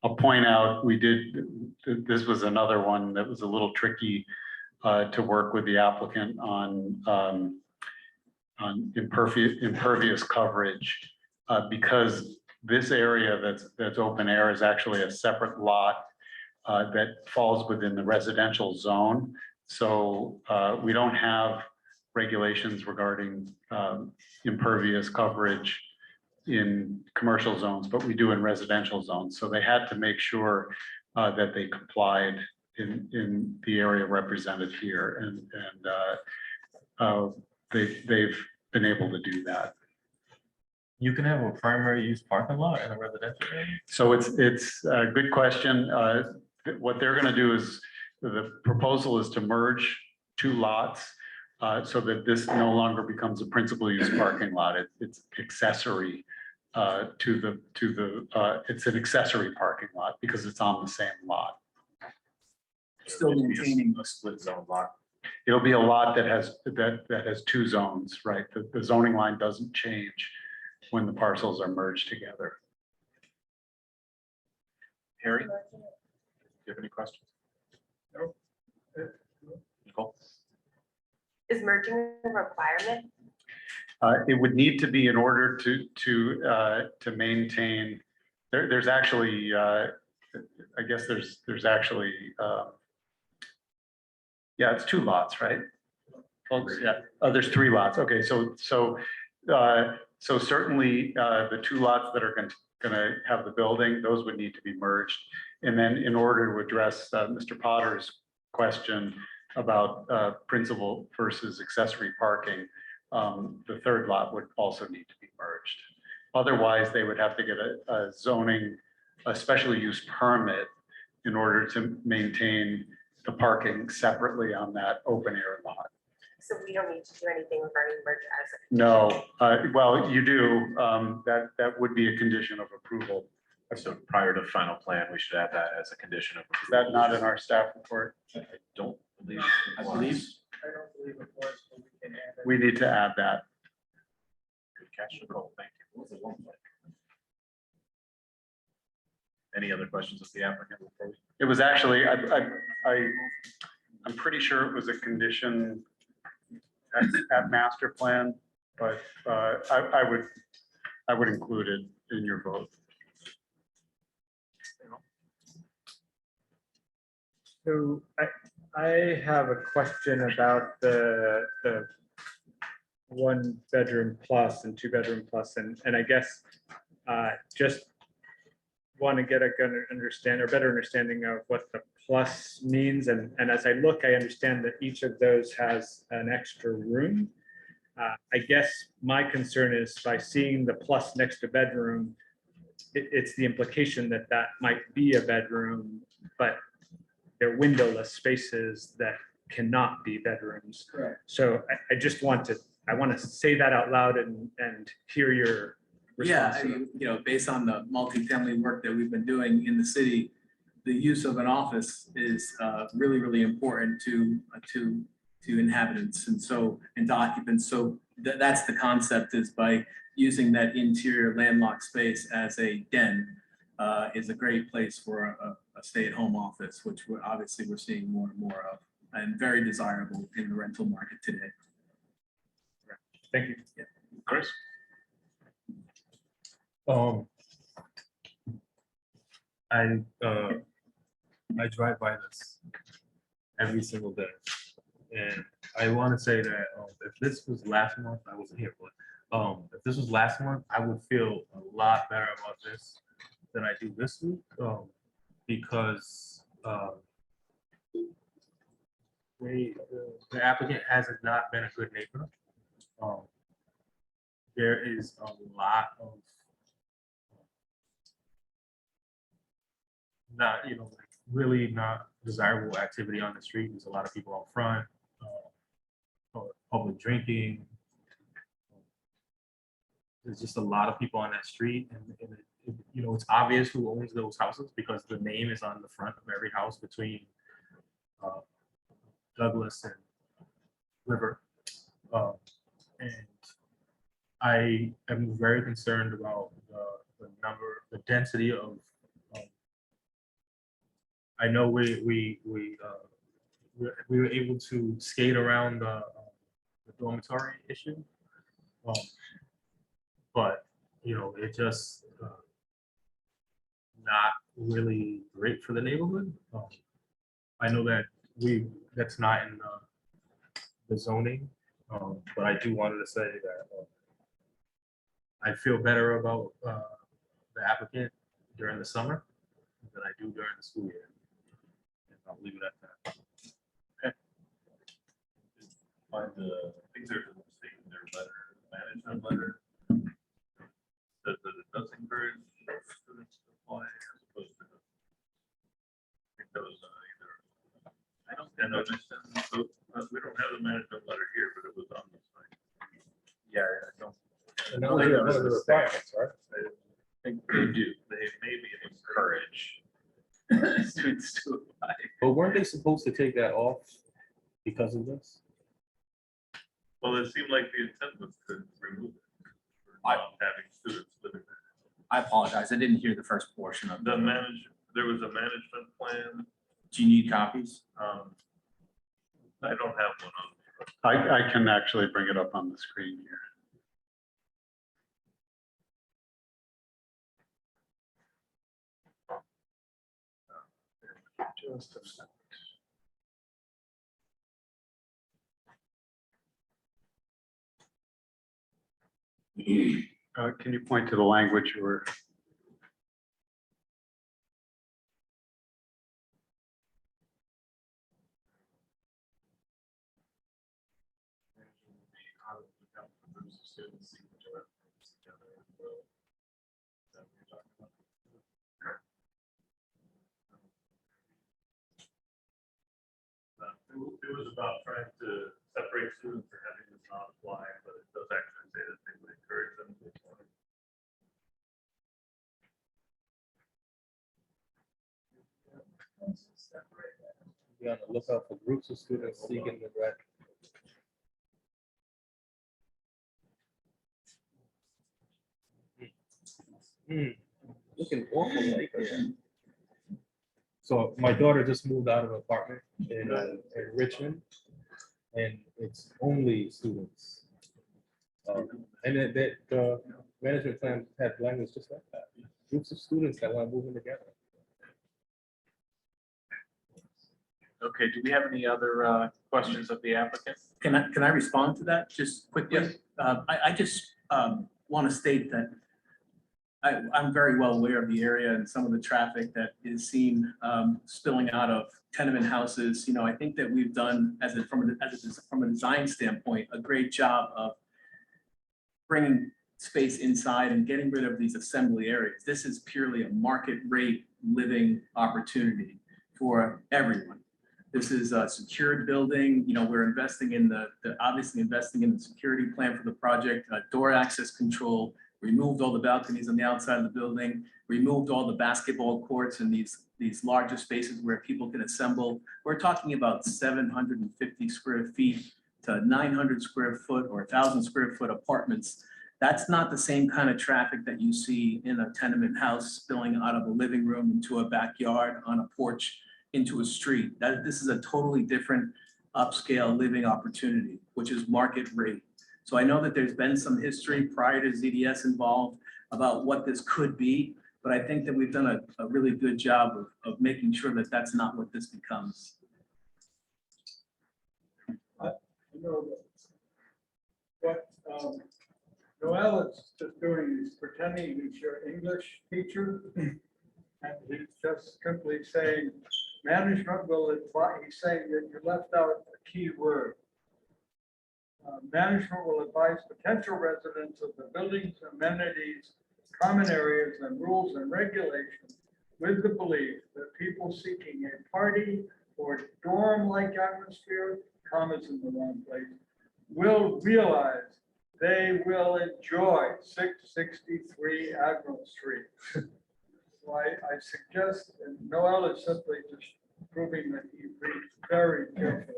I'll point out, this was another one that was a little tricky to work with the applicant on impervious coverage because this area that's open air is actually a separate lot that falls within the residential zone. So we don't have regulations regarding impervious coverage in commercial zones, but we do in residential zones. So they had to make sure that they complied in the area represented here, and they've been able to do that. You can have a primary use parking lot in a residential area? So it's a good question. What they're going to do is the proposal is to merge two lots so that this no longer becomes a principal use parking lot. It's accessory it's an accessory parking lot because it's on the same lot. Still maintaining a split zone lot. It'll be a lot that has two zones, right? The zoning line doesn't change when the parcels are merged together. Harry, do you have any questions? No. Nicole? Is merging a requirement? It would need to be in order to maintain, there's actually, I guess there's actually, yeah, it's 2 lots, right? Folks, yeah, there's 3 lots. Okay, so certainly the 2 lots that are gonna have the building, those would need to be merged. And then in order to address Mr. Potter's question about principal versus accessory parking, the 3rd lot would also need to be merged. Otherwise, they would have to get a zoning, a special use permit in order to maintain the parking separately on that open air lot. So we don't need to do anything regarding merge as a. No, well, you do, that would be a condition of approval. So prior to final plan, we should add that as a condition of. Is that not in our staff report? I don't believe. I don't believe it was, but we can add it. We need to add that. Good catch, Nicole. Thank you. Any other questions of the applicant? It was actually, I'm pretty sure it was a condition at master plan, but I would include it in your vote. So I have a question about the 1 bedroom plus and 2 bedroom plus, and I guess just want to get a better understanding of what the plus means. And as I look, I understand that each of those has an extra room. I guess my concern is by seeing the plus next to bedroom, it's the implication that that might be a bedroom, but they're windowless spaces that cannot be bedrooms. Right. So I just want to say that out loud and hear your Yeah, response. I mean, you know, based on the multifamily work that we've been doing in the city, the use of an office is really, really important to inhabitants and to occupants. So that's the concept, is by using that interior landlocked space as a den is a great place for a stay-at-home office, which we're seeing more and more of, and very desirable in the rental market today. Thank you. Yeah. Chris? I drive by this every single day, and I want to say that if this was last month, I wasn't here, but if this was last month, I would feel a lot better about this than I do this week, because the applicant has not been a good neighbor. There is a lot of not, like really not desirable activity on the street. There's a lot of people out front, public drinking. There's just a lot of people on that street, and it's obvious who owns those houses because the name is on the front of every house between Douglas and River. And I am very concerned about the density of. I know we were able to skate around the dormitory issue, but it just not really great for the neighborhood. I know that that's not in the zoning, but I do wanted to say that I feel better about the applicant during the summer than I do during the school year. And I'll leave it at that. Okay. Find the things are stating their letter, management letter, that it does encourage students to apply as opposed to. I think that was either. I don't understand. So we don't have the management letter here, but it was on the site. Yeah, I don't. And that was one of the requirements, right? I think they do. They maybe encourage students to apply. But weren't they supposed to take that off because of this? Well, it seemed like the intent was to remove it. For not having students living there. I apologize. I didn't hear the first portion of There was a management plan. Do you need copies? I don't have one on. I can actually bring it up on the screen here. Just a second. Can you point to the language or? It was about trying to separate students or having this not apply, but it does actually say that they would encourage them to apply. Be on the lookout for groups of students seeking the right. Looking awful like that. So my daughter just moved out of an apartment in Richmond, and it's only students. And the management plan had language just like that. Groups of students that want to move in together. Okay, do we have any other questions of the applicant? Can I respond to that just quickly? Yes. I just want to state that I'm very well aware of the area and some of the traffic that is seen spilling out of tenement houses. You know, I think that we've done from a design standpoint, a great job of bringing space inside and getting rid of these assembly areas. This is purely a market rate living opportunity for everyone. This is a secured building. You know, we're investing in obviously investing in the security plan for the project, door access control, removed all the balconies on the outside of the building, removed all the basketball courts and these larger spaces where people can assemble. We're talking about 750 square feet to 900 square foot or 1,000 square foot apartments. That's not the same kind of traffic that you see in a tenement house spilling out of a living room into a backyard, on a porch, into a street. This is a totally different upscale living opportunity, which is market rate. So I know that there's been some history prior to ZDS involved about what this could be, but I think that we've done a really good job of making sure that that's not what this becomes. You know, what Noel is just doing is pretending he's your English teacher. And he's just simply saying, management will advise, he's saying that you left out a key word. Management will advise potential residents of the buildings, amenities, common areas, and rules and regulations with the belief that people seeking a party or dorm-like atmosphere, commas in the wrong place, will realize they will enjoy 663 Admiral Street. So I suggest, and Noel is simply just proving that he reads very carefully.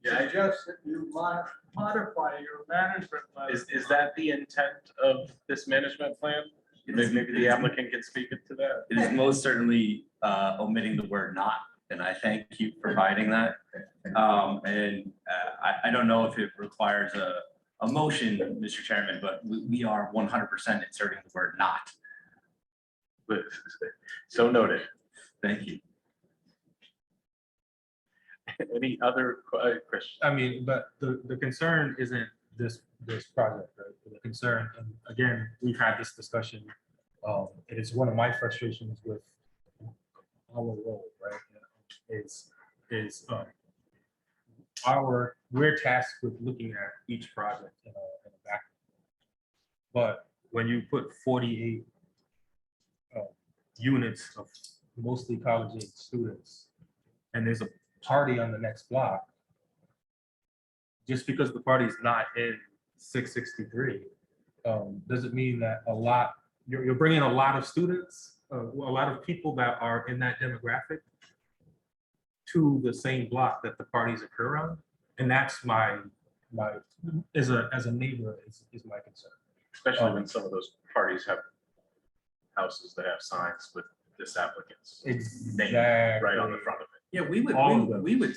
Yeah, Suggest that you modify your management plan. is that the intent of this management plan? Maybe the applicant can speak to that. It is most certainly omitting the word not, and I thank you for providing that. I don't know if it requires a motion, Mr. Chairman, but we are 100% inserting the word not. So noted. Thank you. Any other questions? I mean, but the concern isn't this project, right? The concern, and again, we've had this discussion. It is one of my frustrations with our role, right? We're tasked with looking at each project in a vacuum. But when you put 48 units of mostly college-age students, and there's a party on the next block, just because the party is not in 663, doesn't mean that you're bringing a lot of students, a lot of people that are in that demographic to the same block that the parties occur on, and that's my as a neighbor is my concern. Especially when some of those parties have houses that have signs with this applicant's name right on the front of it. Yeah, we would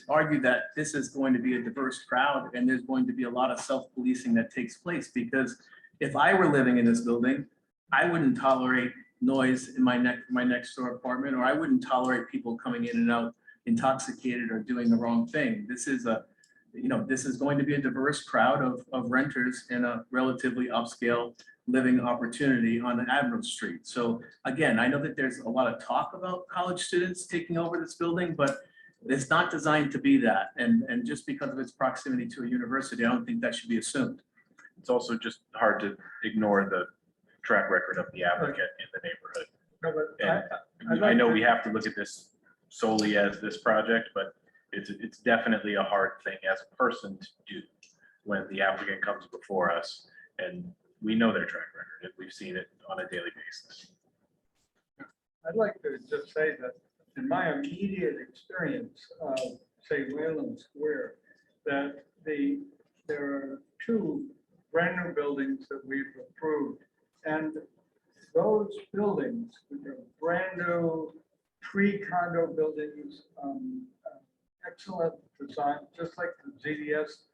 argue that this is going to be a diverse crowd and there's going to be a lot of self-policing that takes place, because if I were living in this building, I wouldn't tolerate noise in my next door apartment, or I wouldn't tolerate people coming in and out intoxicated or doing the wrong thing. This is this is going to be a diverse crowd of renters in a relatively upscale living opportunity on Admiral Street. So again, I know that there's a lot of talk about college students taking over this building, but it's not designed to be that. And just because of its proximity to a university, I don't think that should be assumed. It's also just hard to ignore the track record of the applicant in the neighborhood. No, but And I know we have to look at this solely as this project, but it's definitely a hard thing as a person to do when the applicant comes before us, and we know their track record, and we've seen it on a daily basis. I'd like to just say that in my immediate experience of, say, Wayland Square, that there are 2 brand new buildings that we've approved. And those buildings, which are brand new, pre-condo buildings, excellent design, just like the ZDS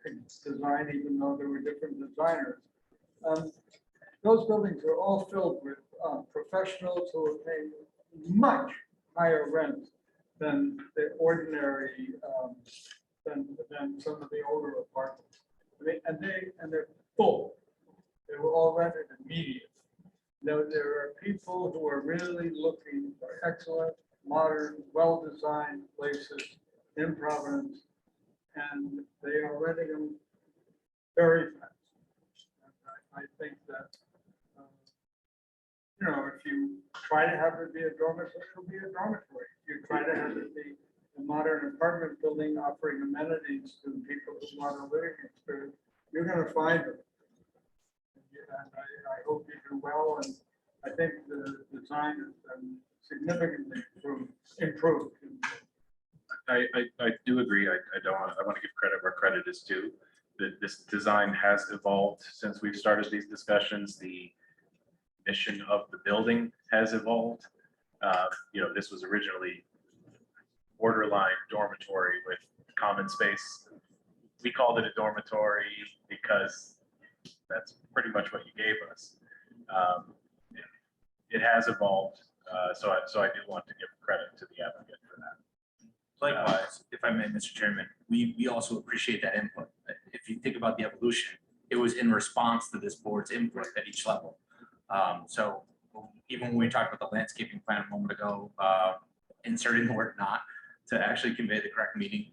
design, even though there were different designers. Those buildings are all filled with professionals who are paying much higher rents than the ordinary, than some of the older apartments. I mean, and they're full. They were all rented immediately. Now, there are people who are really looking for excellent, modern, well-designed places in Providence, and they are renting them very fast. I think that, if you try to have it be a dormitory, it'll be a dormitory. If you try to have it be a modern apartment building offering amenities to people who want a living experience, you're going to find them. And I hope you do well, and I think the design has been significantly improved. I do agree. I want to give credit where credit is due. This design has evolved since we've started these discussions. The mission of the building has evolved. This was originally borderline dormitory with common space. We called it a dormitory because that's pretty much what you gave us. It has evolved, so I do want to give credit to the applicant for that. Likewise, if I may, Mr. Chairman, we also appreciate that input. If you think about the evolution, it was in response to this board's input at each level. So even when we talked about the landscaping plan a moment ago, inserting the word "not" to actually convey the correct meaning,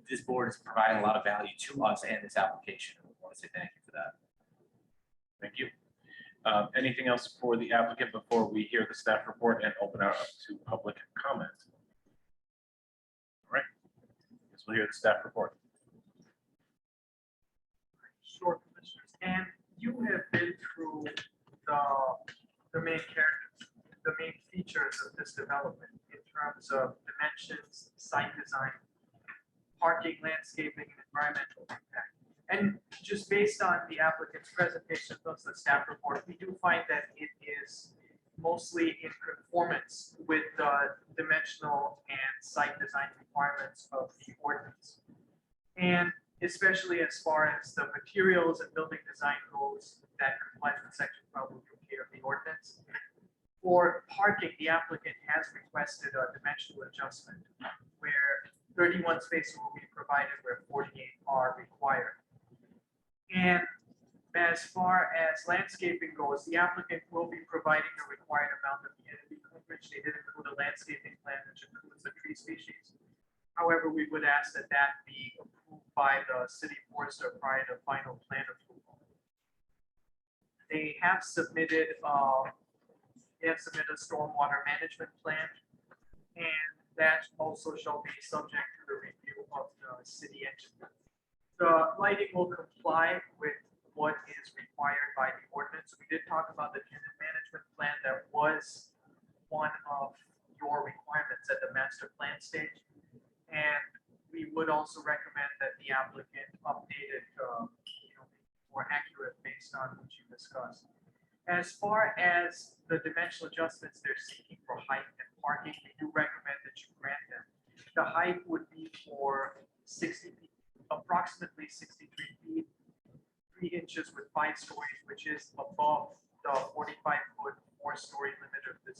this board is providing a lot of value to us and this application. I want to say thank you for that. Thank you. Anything else for the applicant before we hear the staff report and open it up to public comment? All right, guess we'll hear the staff report. Sure, commissioners. And you have been through the main characters, the main features of this development in terms of dimensions, site design, parking, landscaping, and environmental impact. And just based on the applicant's presentation plus the staff report, we do find that it is mostly in conformance with the dimensional and site design requirements of the ordinance. And especially as far as the materials and building design goes that complies with section 12 of the ordinance. For parking, the applicant has requested a dimensional adjustment where 31 spaces will be provided where 48 are required. And as far as landscaping goes, the applicant will be providing a required amount of canopy coverage. They did include a landscaping plan which includes the tree species. However, we would ask that that be approved by the city forester prior to final plan approval. They have submitted a stormwater management plan, and that also shall be subject to the review of the city engineer. The lighting will comply with what is required by the ordinance. We did talk about the tenant management plan. That was one of your requirements at the master plan stage. And we would also recommend that the applicant update it, more accurate based on what you discussed. As far as the dimensional adjustments they're seeking for height and parking, we do recommend that you grant them. The height would be for approximately 63 feet, 3 inches with 5 stories, which is above the 45-foot 4-story limit of the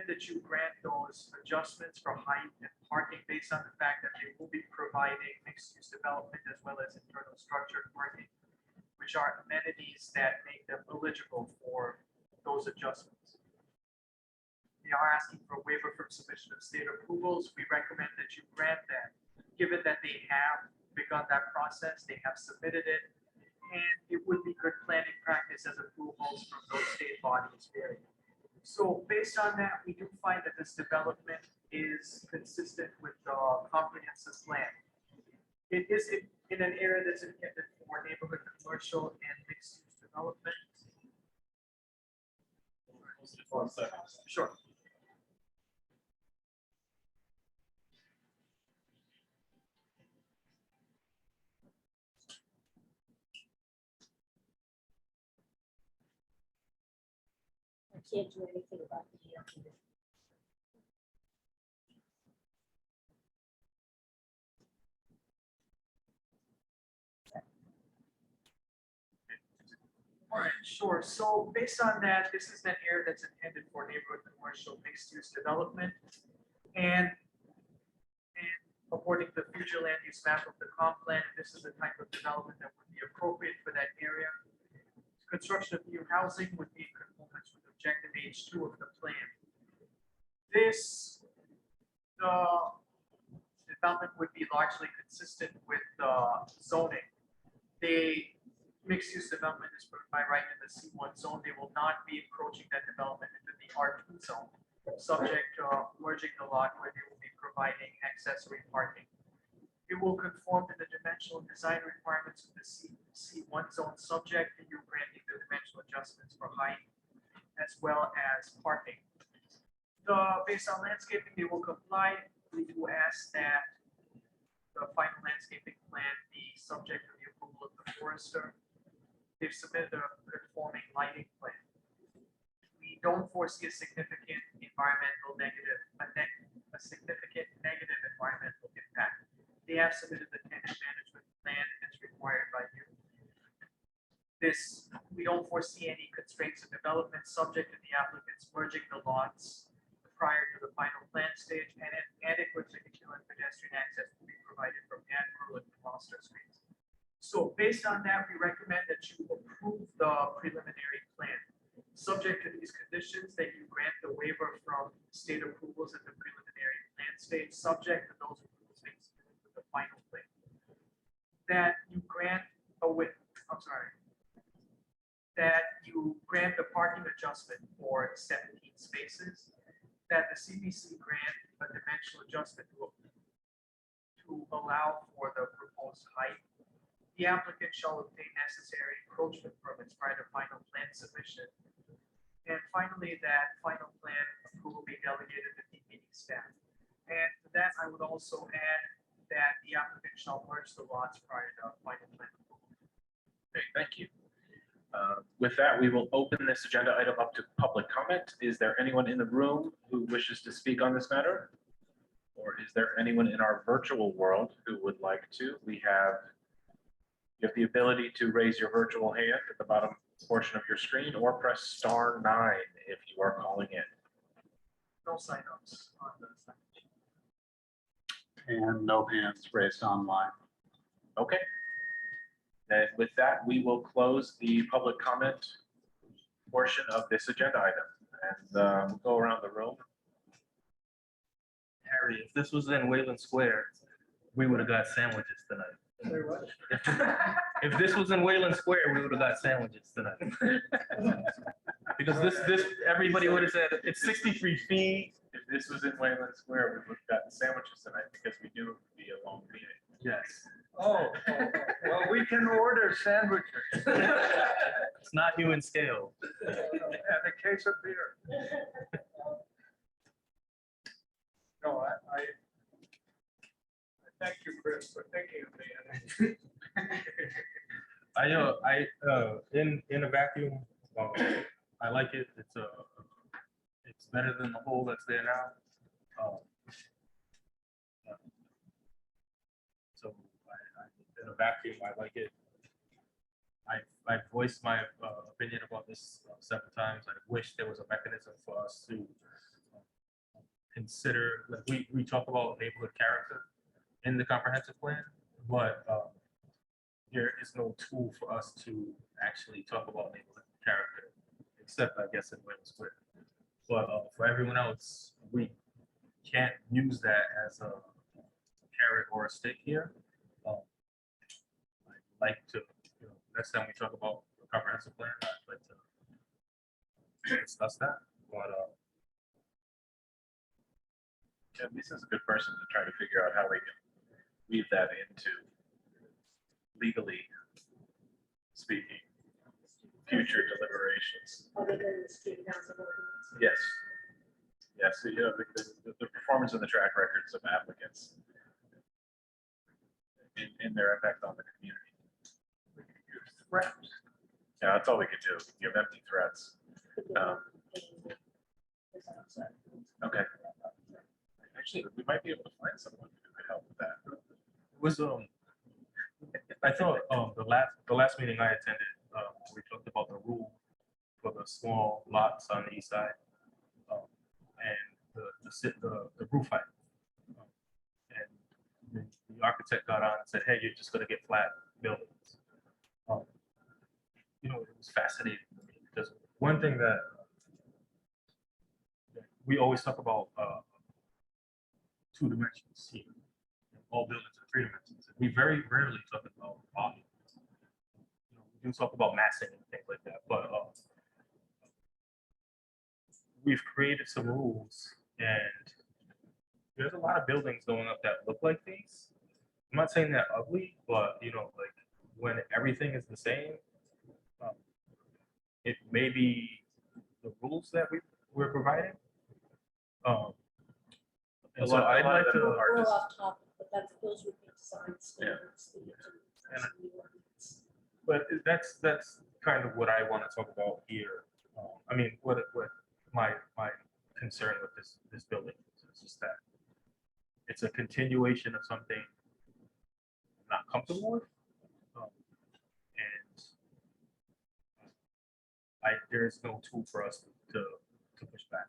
recommend that you grant those adjustments for height and parking based on the fact that they will be providing mixed-use development as well as internal structured parking, which are amenities that make them eligible for those adjustments. They are asking for a waiver from submission of state approvals. We recommend that you grant that, given that they have begun that process, they have submitted it, and it would be good planning practice as approvals from those state bodies vary. So based on that, we do find that this development is consistent with the comprehensive plan. It is in an area that's intended for neighborhood commercial and mixed-use development. Sure. I can't do anything about the All right, sure. So based on that, this is an area that's intended for neighborhood commercial mixed-use development. And according to the future land use map of the comp plan, this is the type of development that would be appropriate for that area. Construction of new housing would be in conformance with objective H2 of the plan. This development would be largely consistent with zoning. The mixed-use development is put by right in the C1 zone. They will not be encroaching that development into the R2 zone, subject to merging the lot where they will be providing accessory parking. It will conform to the dimensional and design requirements of the C1 zone, subject to you granting the dimensional adjustments for height as well as parking. Based on landscaping, they will comply. We do ask that the final landscaping plan be subject to the approval of the forester. They've submitted a conforming lighting plan. We don't foresee a significant environmental negative, a significant negative environmental impact. They have submitted the tenant management plan as required by you. We don't foresee any constraints of development subject to the applicants merging the lots prior to the final plan stage, and adequate vehicular and pedestrian access will be provided from Admiral and Gloucester streets. So based on that, we recommend that you approve the preliminary plan. Subject to these conditions, that you grant the waiver from state approvals at the preliminary plan stage, subject to those approvals being submitted to the final plan. That you grant the parking adjustment for 17 spaces. That the CBC grant a dimensional adjustment to allow for the proposed height. The applicant shall obtain necessary encroachment permits prior to final plan submission. And finally, that final plan approval be delegated to DPD staff. And to that, I would also add that the applicant shall merge the lots prior to final plan approval. Okay, thank you. With that, we will open this agenda item up to public comment. Is there anyone in the room who wishes to speak on this matter? Or is there anyone in our virtual world who would like to? You have the ability to raise your virtual hand at the bottom portion of your screen, or press *9 if you are calling in. No signups on the site. And no hands raised online. Okay. And with that, we will close the public comment portion of this agenda item and go around the room. Harry, if this was in Wayland Square, we would have got sandwiches tonight. If this was in Wayland Square, we would have got sandwiches tonight. Because this everybody would have said it's 63 feet. If this was in Wayland Square, we would have gotten sandwiches tonight because we knew it would be a long meeting. Yes. Oh, well, we can order sandwiches It's not human scale. and a case of beer. No, I thank you, Chris, for thinking of me. In a vacuum, I like it. It's better than the hole that's there now. So in a vacuum, I like it. I voiced my opinion about this several times. I wish there was a mechanism for us to consider, like, we talk about neighborhood character in the comprehensive plan, but there is no tool for us to actually talk about neighborhood character, except I guess in Wayne Square. But for everyone else, we can't use that as a carrot or a stick here. I'd like to, next time we talk about the comprehensive plan, I'd like to discuss that. But Yeah, Lisa's a good person to try to figure out how we can weave that into, legally speaking, future deliberations. Other than the student council ordinance. Yes. Yes, so, the performance and the track records of applicants in their impact on the community. We can use threats. Yeah, that's all we can do. Give empty threats. Okay. Actually, we might be able to find someone who could help with that. was I thought the last meeting I attended, we talked about the rule for the small lots on the east side, and the roof height. And the architect got on and said, "Hey, you're just going to get flat buildings." It was fascinating to me because one thing that we always talk about 2 dimensions here. All buildings are 3 dimensions. We very rarely talk about volume. We do talk about massing and things like that, but we've created some rules, and there's a lot of buildings going up that look like these. I'm not saying they're ugly, but like when everything is the same, it may be the rules that we're providing. And so I'd like to. We're off topic, but those would be design standards. But that's kind of what I want to talk about here. I mean, what my concern with this building is just that it's a continuation of something I'm not comfortable with, and there's no tool for us to push back.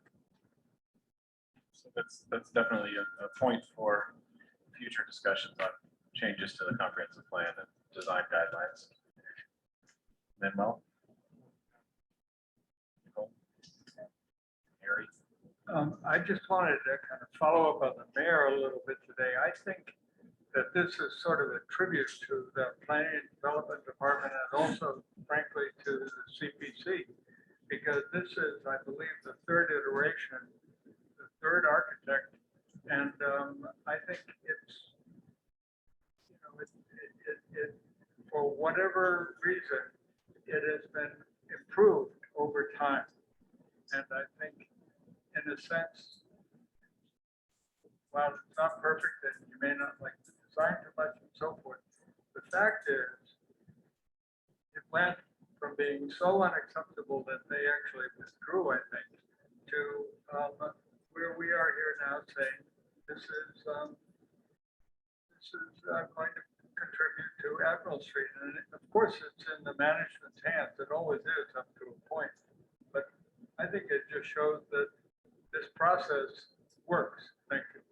So that's definitely a point for future discussions on changes to the comprehensive plan and design guidelines. Manuel? Nicole? Harry? I just wanted to kind of follow up on the mayor a little bit today. I think that this is sort of a tribute to the planning and development department and also frankly to the CPC, because this is, I believe, the 3rd iteration, the 3rd architect. And I think it's, for whatever reason, it has been improved over time. And I think in a sense, while it's not perfect and you may not like the design too much and so forth, the fact is it went from being so unacceptable that they actually withdrew, I think, to where we are here now saying this is going to contribute to Admiral Street. And of course, it's in the management's hands. It always is up to a point. But I think it just shows that this process works. Thank you.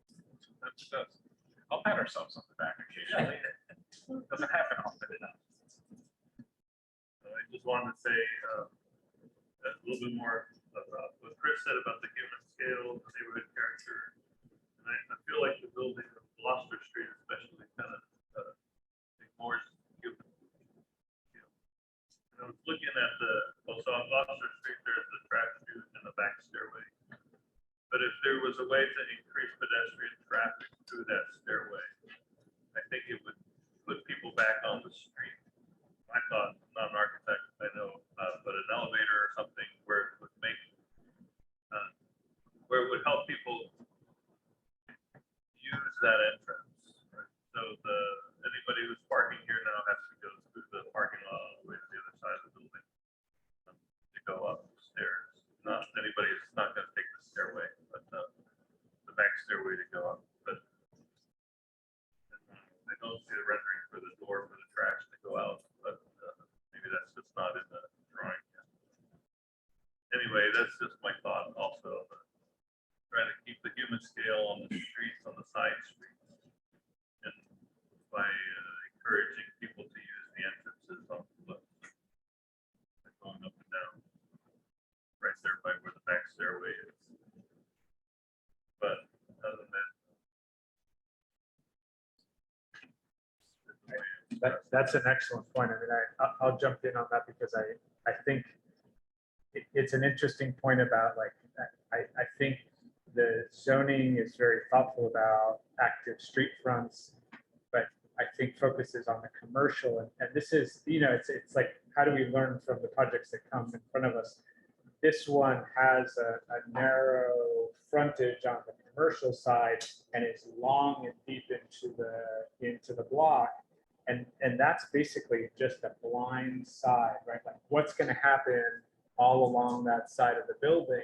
That does. I'll pat ourselves on the back occasionally. Doesn't happen often enough. I just wanted to say a little bit more about what Chris said about the human scale, the neighborhood character. And I feel like the building of Gloucester Street especially kind of ignores human. I was looking at also on Gloucester Street, there's the track chute and the back stairway. But if there was a way to increase pedestrian traffic through that stairway, I think it would put people back on the street. I thought, not an architect, I know, but an elevator or something where it would make, where it would help people use that entrance. Right? So anybody who's parking here now has to go through the parking lot all the way to the other side of the building to go upstairs. Not anybody's not going to take the stairway, but the back stairway to go up. But I don't see the rendering for the door for the trash to go out, but maybe that's just not in the drawing yet. Anyway, that's just my thought also. Trying to keep the human containment scale on the streets, on the side streets. And by encouraging people to use the entrances on the left, going up and down, right there by where the back stairway is. But other than That's an excellent point. I mean, I'll jump in on that because I think it's an interesting point about like, I think the zoning is very thoughtful about active street fronts, but I think focuses on the commercial. And this is, it's like, how do we learn from the projects that come in front of us? This one has a narrow frontage on the commercial side and is long and deep into the block. And that's basically just a blind side, right? Like what's going to happen all along that side of the building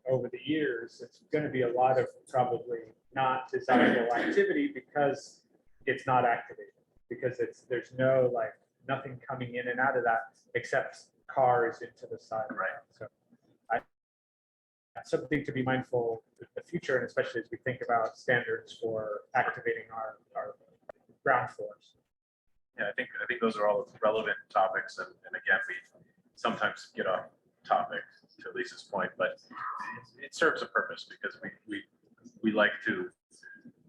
over the years? It's going to be a lot of probably not desirable activity because it's not activated, because there's no like nothing coming in and out of that except cars into the side. Right. So that's something to be mindful in the future, and especially as we think about standards for activating our ground floors. Yeah, I think those are all relevant topics, and again, we sometimes get off topic to Lisa's point, but it serves a purpose because we like to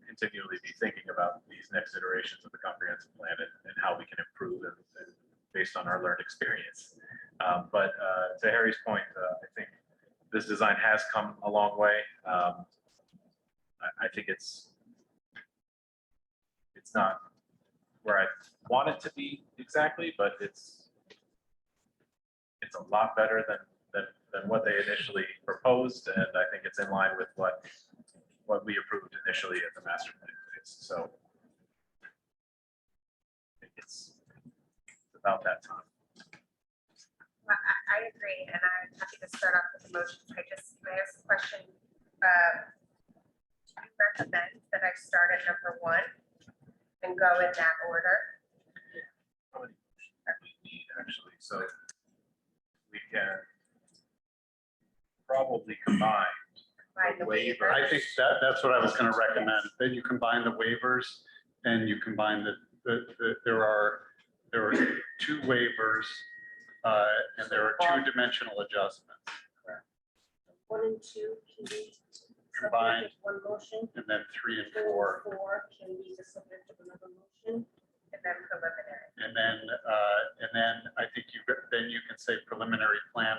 continually be thinking about these next iterations of the comprehensive plan and how we can improve and based on our learned experience. But to Harry's point, I think this design has come a long way. I think it's not where I want it to be exactly, but it's a lot better than what they initially proposed, and I think it's in line with what we approved initially at the master plan phase. So it's about that time. I agree, and I'm happy to start off with the motion. I have a question. Do you recommend that I start at number 1 and go in that order? How many we need actually? So we can probably combine The waiver. I think that's what I was going to recommend, that you combine the waivers and you combine there are 2 waivers and there are 2 dimensional adjustments. 1 and 2 can be Combined. subject of one motion. And then 3 and 4. 4 can be the subject of another motion. And then preliminary. And then I think you can say preliminary plan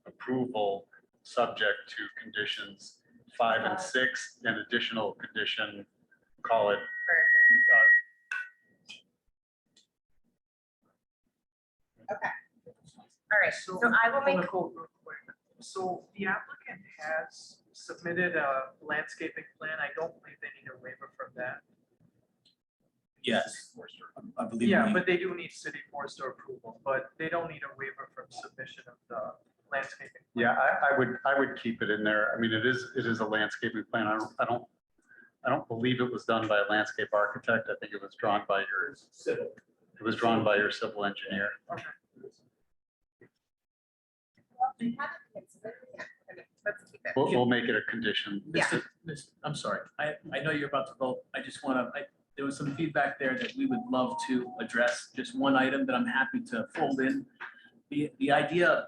approval subject to conditions 5 and 6, and additional condition, call it. Okay. All right. So I will make. Nicole, real quick. So the applicant has submitted a landscaping plan. I don't believe they need a waiver from that. Yes, I believe. Yeah, but they do need city forester approval, but they don't need a waiver from submission of the landscaping. Yeah, I would keep it in there. I mean, it is a landscaping plan. I don't believe it was done by a landscape architect. I think it was drawn by your civil. It was drawn by your civil engineer. Okay. Well, they haven't been submitted yet. Okay, let's keep it. We'll make it a condition. Yeah. I'm sorry, I know you're about to vote. I just want to, there was some feedback there that we would love to address. Just one item that I'm happy to fold in. The idea of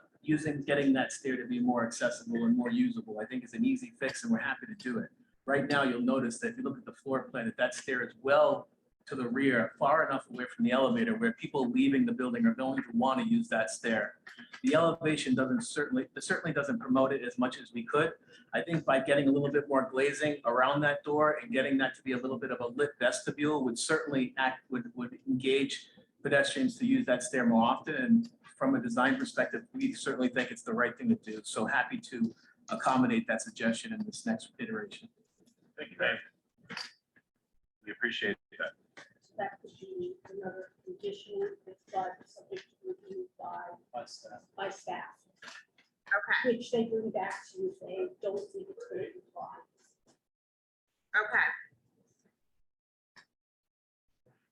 getting that stair to be more accessible and more usable, I think is an easy fix, and we're happy to do it. Right now, you'll notice that if you look at the floor plan, that stair is well to the rear, far enough away from the elevator where people leaving the building are going to want to use that stair. The elevation certainly doesn't promote it as much as we could. I think by getting a little bit more glazing around that door and getting that to be a little bit of a lit vestibule would certainly would engage pedestrians to use that stair more often. And from a design perspective, we certainly think it's the right thing to do. So happy to accommodate that suggestion in this next iteration. Thank you, Dave. We appreciate that. That could be another condition that's subject to review by staff. Okay. Which they bring back to you if they don't think it's going to comply. Okay.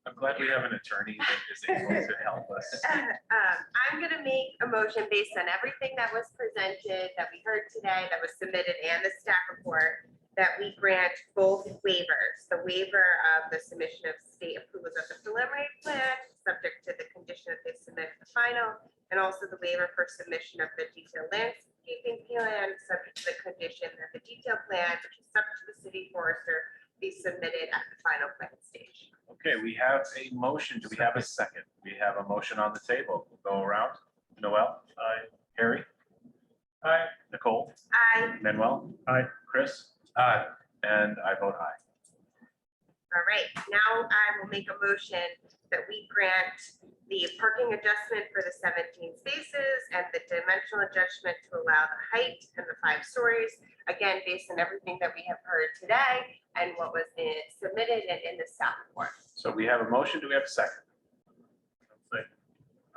I'm glad we have an attorney that is able to help us. I'm going to make a motion based on everything that was presented, that we heard today, that was submitted, and the staff report, that we grant both waivers, the waiver of the submission of state approvals of the preliminary plan, subject to the condition that they submit the final, and also the waiver for submission of the detailed landscaping plan, subject to the condition that the detailed plan, which is subject to the city forester, be submitted at the final plan stage. Okay, we have a motion. Do we have a second? We have a motion on the table. We'll go around. Noel? Aye. Harry? Aye. Nicole? Aye. Manuel? Aye. Chris? Aye. And I vote aye. All right, now I will make a motion that we grant the parking adjustment for the 17 spaces and the dimensional adjustment to allow the height and the 5 stories. Again, based on everything that we have heard today and what was submitted in the staff report. So we have a motion. Do we have a second? All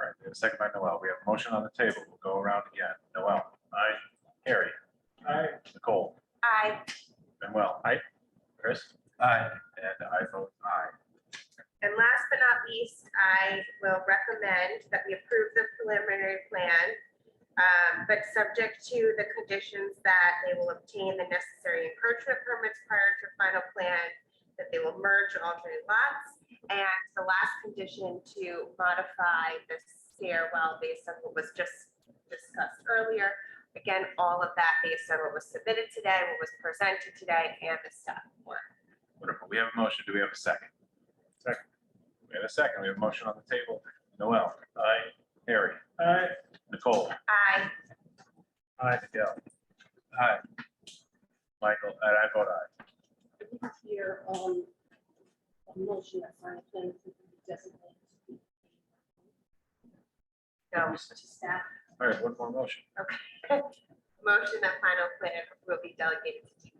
right, we have a second by Noel. We have a motion on the table. We'll go around again. Noel? Aye. Harry? Aye. Nicole? Aye. Manuel? Aye. Chris? Aye. And I vote aye. And last but not least, I will recommend that we approve the preliminary plan, but subject to the conditions that they will obtain the necessary encroachment permits prior to final plan, that they will merge alternate lots, and the last condition to modify the stairwell based on what was just discussed earlier. Again, all of that based on what was submitted today, what was presented today, and the staff report. Wonderful. We have a motion. Do we have a second? Second. We have a second. We have a motion on the table. Noel? Aye. Harry? Aye. Nicole? Aye. Aye. Miguel? Aye. Michael? And I vote aye. Here, a motion that final plan is designated No. to staff. All right, one more motion. Motion that final plan will be delegated to you.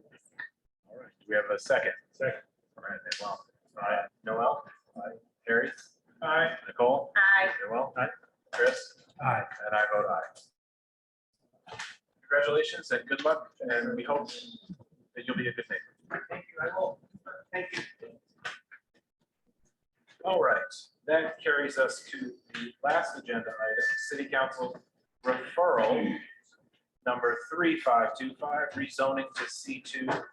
All right. Do we have a second? Second. All right, Manuel. Aye. Noel? Aye. Harry? Aye. Nicole? Aye. Manuel? Aye. Chris? Aye. And I vote aye. Congratulations and good luck, and we hope that you'll be a good neighbor. Thank you, I will. Thank you. All right, that carries us to the last agenda item, City Council referral number 3525, rezoning to C2.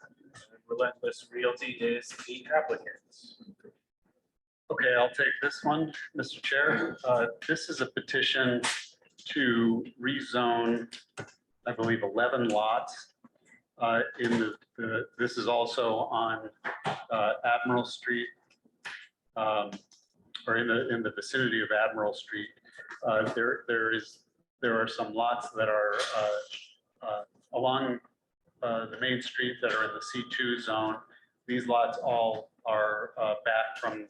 Relentless Realty is the applicant. Okay, I'll take this one, Mr. Chair. This is a petition to rezone, I believe, 11 lots. This is also on Admiral Street, or in the vicinity of Admiral Street. There are some lots that are along the main street that are in the C2 zone. These lots all are back from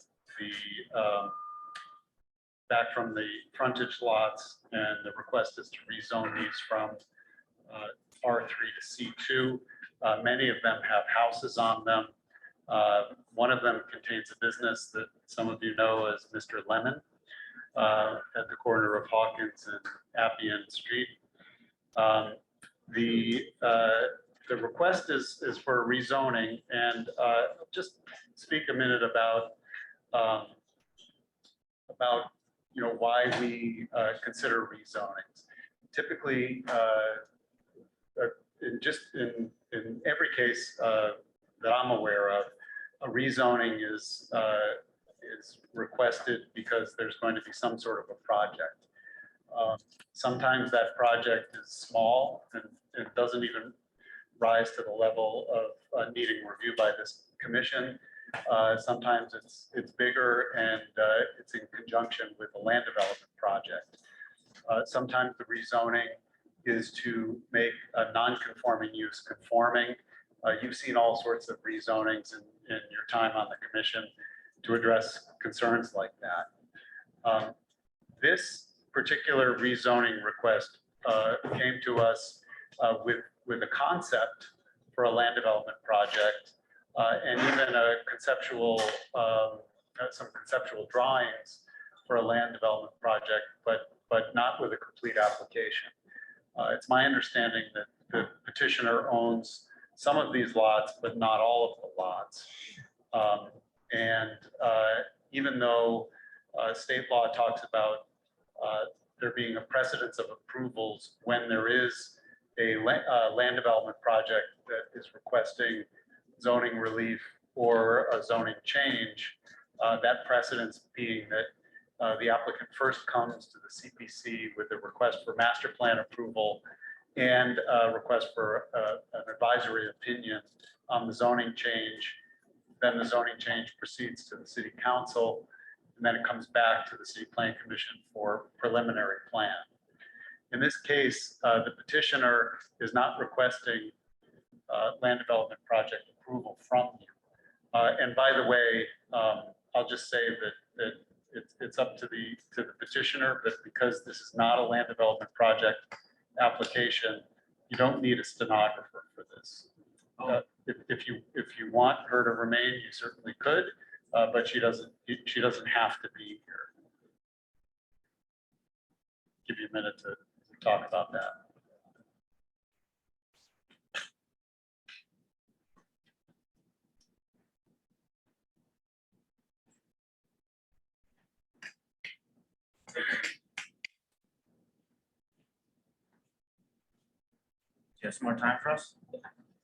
the frontage lots, and the request is to rezone these from R3 to C2. Many of them have houses on them. One of them contains a business that some of you know as Mr. Lemon at the corner of Hawkins and Appian Street. The request is for rezoning, and just speak a minute about why we consider rezonings. Typically, in every case that I'm aware of, a rezoning is requested because there's going to be some sort of a project. Sometimes that project is small and it doesn't even rise to the level of needing review by this commission. Sometimes it's bigger and it's in conjunction with a land development project. Sometimes the rezoning is to make a non-conforming use conforming. You've seen all sorts of rezonings in your time on the commission to address concerns like that. This particular rezoning request came to us with a concept for a land development project and even a conceptual, some conceptual drawings for a land development project, but not with a complete application. It's my understanding that the petitioner owns some of these lots, but not all of the lots. Even though state law talks about there being a precedence of approvals when there is a land development project that is requesting zoning relief or a zoning change, that precedence being that the applicant first comes to the CPC with a request for master plan approval and a request for an advisory opinion on the zoning change. Then the zoning change proceeds to the city council, and then it comes back to the city plan commission for preliminary plan. In this case, the petitioner is not requesting land development project approval from you. And by the way, I'll just say that it's up to the petitioner, but because this is not a land development project application, you don't need a stenographer for this. If you want her to remain, you certainly could, but she doesn't have to be here. Give you a minute to talk about that. Do you have some more time for us?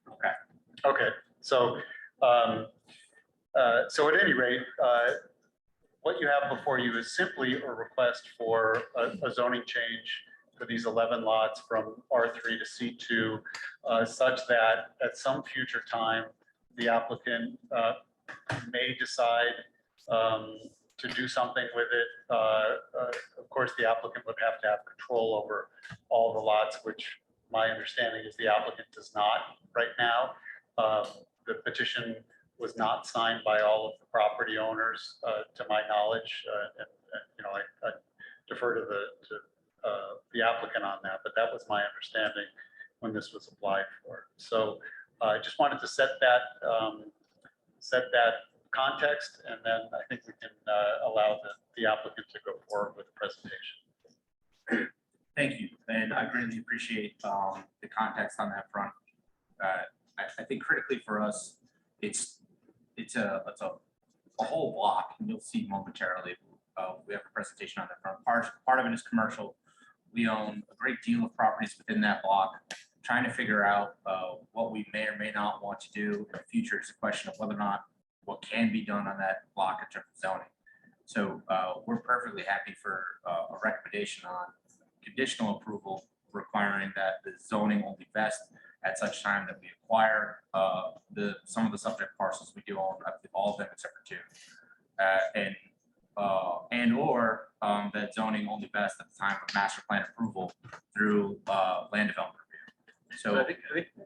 Okay. Okay, so so at any rate, what you have before you is simply a request for a zoning change for these 11 lots from R3 to C2, such that at some future time, the applicant may decide to do something with it. Of course, the applicant would have to have control over all the lots, which my understanding is the applicant does not right now. The petition was not signed by all of the property owners, to my knowledge, and you know, I defer to the applicant on that, but that was my understanding when this was applied for. So I just wanted to set that context, and then I think we can allow the applicant to go forward with the presentation. Thank you, and I greatly appreciate the context on that front. I think critically for us, it's a whole block, and you'll see momentarily. We have a presentation on that front. Part of it is commercial. We own a great deal of properties within that block. Trying to figure out what we may or may not want to do in the future is a question of whether or not what can be done on that block in terms of zoning. So we're perfectly happy for a recommendation on conditional approval requiring that the zoning only vest at such time that we acquire some of the subject parcels we do own, all of them except for 2, and or that zoning only vest at the time of master plan approval through land development review. So I think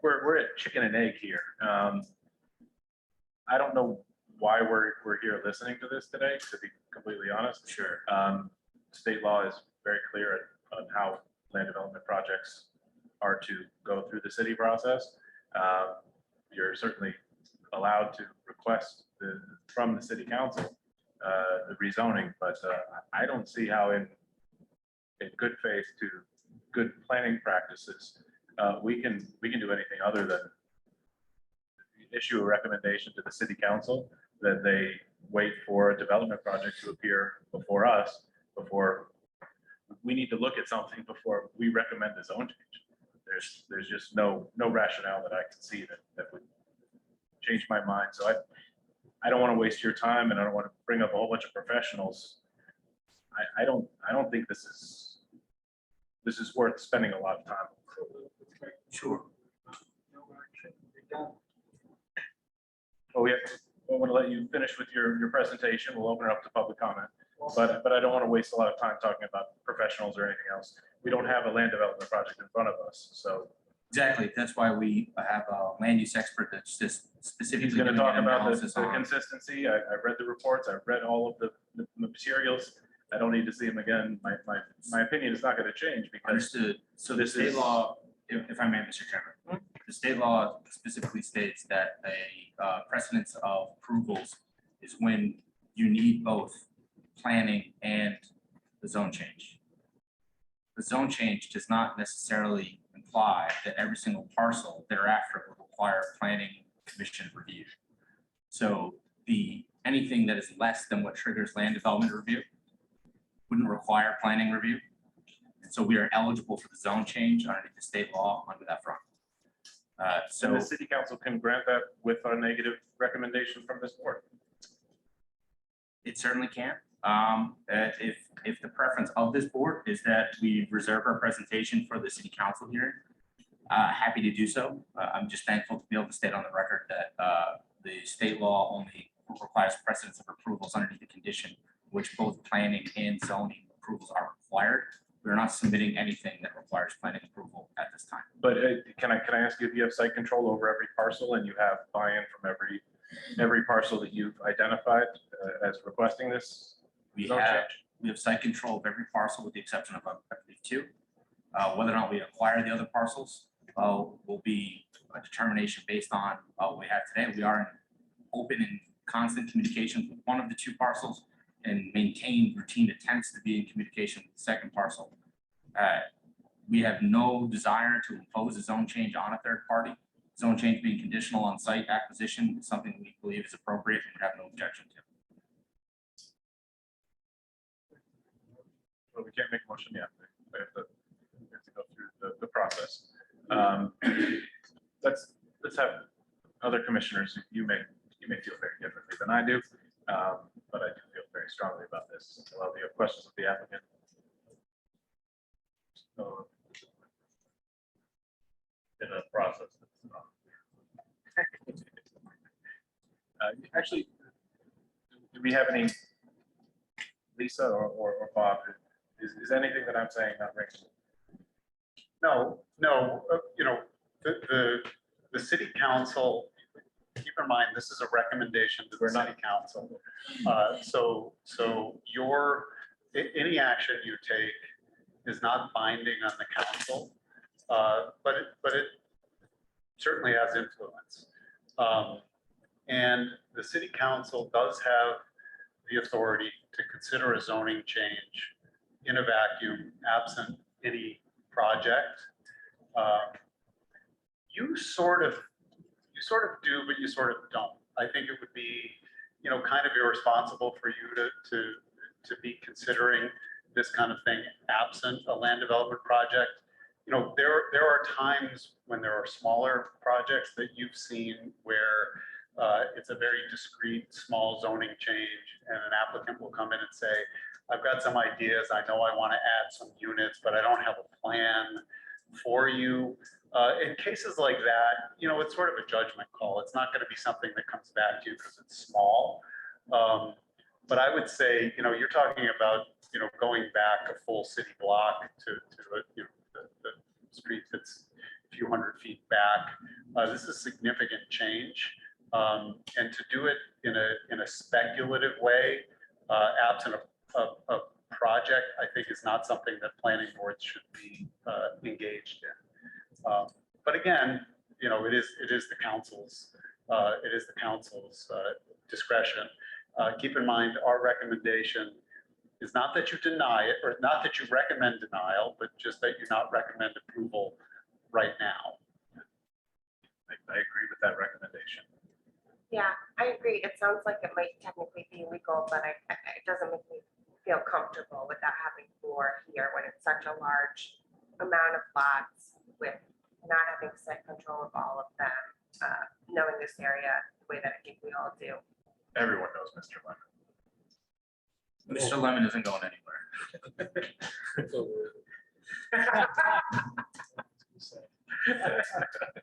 we're at chicken and egg here. I don't know why we're here listening to this today, to be completely honest. Sure. State law is very clear on how land development projects are to go through the city process. You're certainly allowed to request from the city council the rezoning, but I don't see how in good faith to good planning practices we can do anything other than issue a recommendation to the city council that they wait for a development project to appear before us. Before we need to look at something before we recommend the zone change. There's just no rationale that I can see that would change my mind. So I don't want to waste your time, and I don't want to bring up a whole bunch of professionals. I don't think this is worth spending a lot of time. Sure. Oh, we want to let you finish with your presentation. We'll open it up to public comment. But I don't want to waste a lot of time talking about professionals or anything else. We don't have a land development project in front of us, so. Exactly. That's why we have a land use expert that's just specifically He's going to doing talk an about the analysis on. consistency. I've read the reports. I've read all of the materials. I don't need to see them again. My opinion is not going to change because. Understood. So the state law, if I may, Mr. Chairman, the state law specifically states that a precedence of approvals is when you need both planning and the zone change. The zone change does not necessarily imply that every single parcel thereafter will require planning commission review. So anything that is less than what triggers land development review wouldn't require planning review. And so we are eligible for the zone change underneath the state law under that front. So the city council can grant that with a negative recommendation from this board. It certainly can. If the preference of this board is that we reserve our presentation for the city council hearing, happy to do so. I'm just thankful to be able to state on the record that the state law only requires precedence of approvals underneath the condition, which both planning and zoning approvals are required. We're not submitting anything that requires planning approval at this time. But can I ask you if you have site control over every parcel and you have buy-in from every parcel that you've identified as requesting this? We zone have change? site control of every parcel with the exception of, I believe, 2. Whether or not we acquire the other parcels will be a determination based on what we have today. We are in open and constant communication with one of the 2 parcels and maintain routine attempts to be in communication with the second parcel. We have no desire to impose a zone change on a third party. Zone change being conditional on site acquisition is something we believe is appropriate and would have no objection to. Well, we can't make a motion yet. We have to go through the process. Let's have other commissioners. You may feel very differently than I do, but I do feel very strongly about this. Well, do you have questions of the applicant? In a process. Actually, do we have any, Lisa or Bob, is anything that I'm saying not ringing? No, you know, the city council, keep in mind, this is a recommendation to the city council. So any action you take is not binding on the council, but it certainly has influence. And the city council does have the authority to consider a zoning change in a vacuum, absent any project. You sort of do, but you sort of don't. I think it would be, you know, kind of irresponsible for you to be considering this kind of thing absent a land development project. You know, there are times when there are smaller projects that you've seen where it's a very discrete, small zoning change, and an applicant will come in and say, I've got some ideas. I know I want to add some units, but I don't have a plan for you. In cases like that, you know, it's sort of a judgment call. It's not going to be something that comes back to you because it's small. But I would say, you know, you're talking about, you know, going back a full city block to you know, the street that's a few hundred feet back. This is significant change. And to do it in a speculative way, absent a project, I think is not something that planning boards should be engaged in. But again, you know, it is the council's discretion. Keep in mind, our recommendation is not that you deny it, or not that you recommend denial, but just that you not recommend approval right now. I agree with that recommendation. Yeah, I agree. It sounds like it might technically be legal, but it doesn't make me feel comfortable with that having 4 here when it's such a large amount of lots with not having site control of all of them, knowing this area the way that I think we all do. Everyone knows Mr. Lemon. Mr. Lemon isn't going anywhere.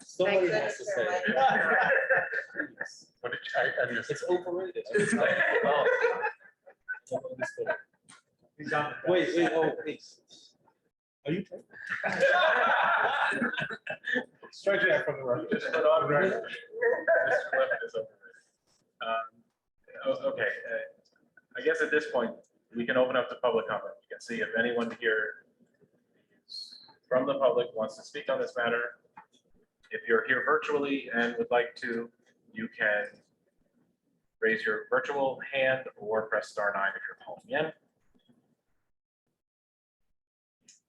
Somebody has to say it. What did I missed? It's overrated. Wait, oh, please. Are you? Strike that from the record. Just put on record. Mr. Lemon is overrated. Okay, I guess at this point, we can open up to public comment. You can see if anyone here from the public wants to speak on this matter. If you're here virtually and would like to, you can raise your virtual hand or press *9 if you're calling in.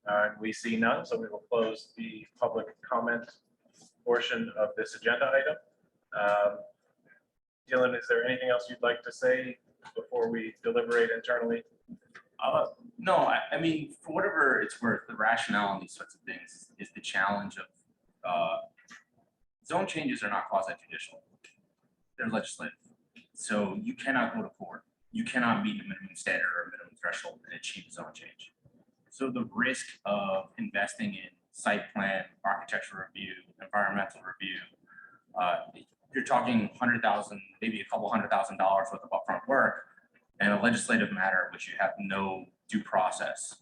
And we see none, so we will close the public comment portion of this agenda item. Dylan, is there anything else you'd like to say before we deliberate internally? No, I mean, for whatever it's worth, the rationale on these sorts of things is the challenge of Zone changes are not quasi judicial. They're legislative. So you cannot go to court. You cannot meet a minimum standard or a minimum threshold and achieve a zone change. So the risk of investing in site plan, architectural review, environmental review, you're talking 100,000, maybe a couple $100,000 worth of upfront work, and a legislative matter which you have no due process,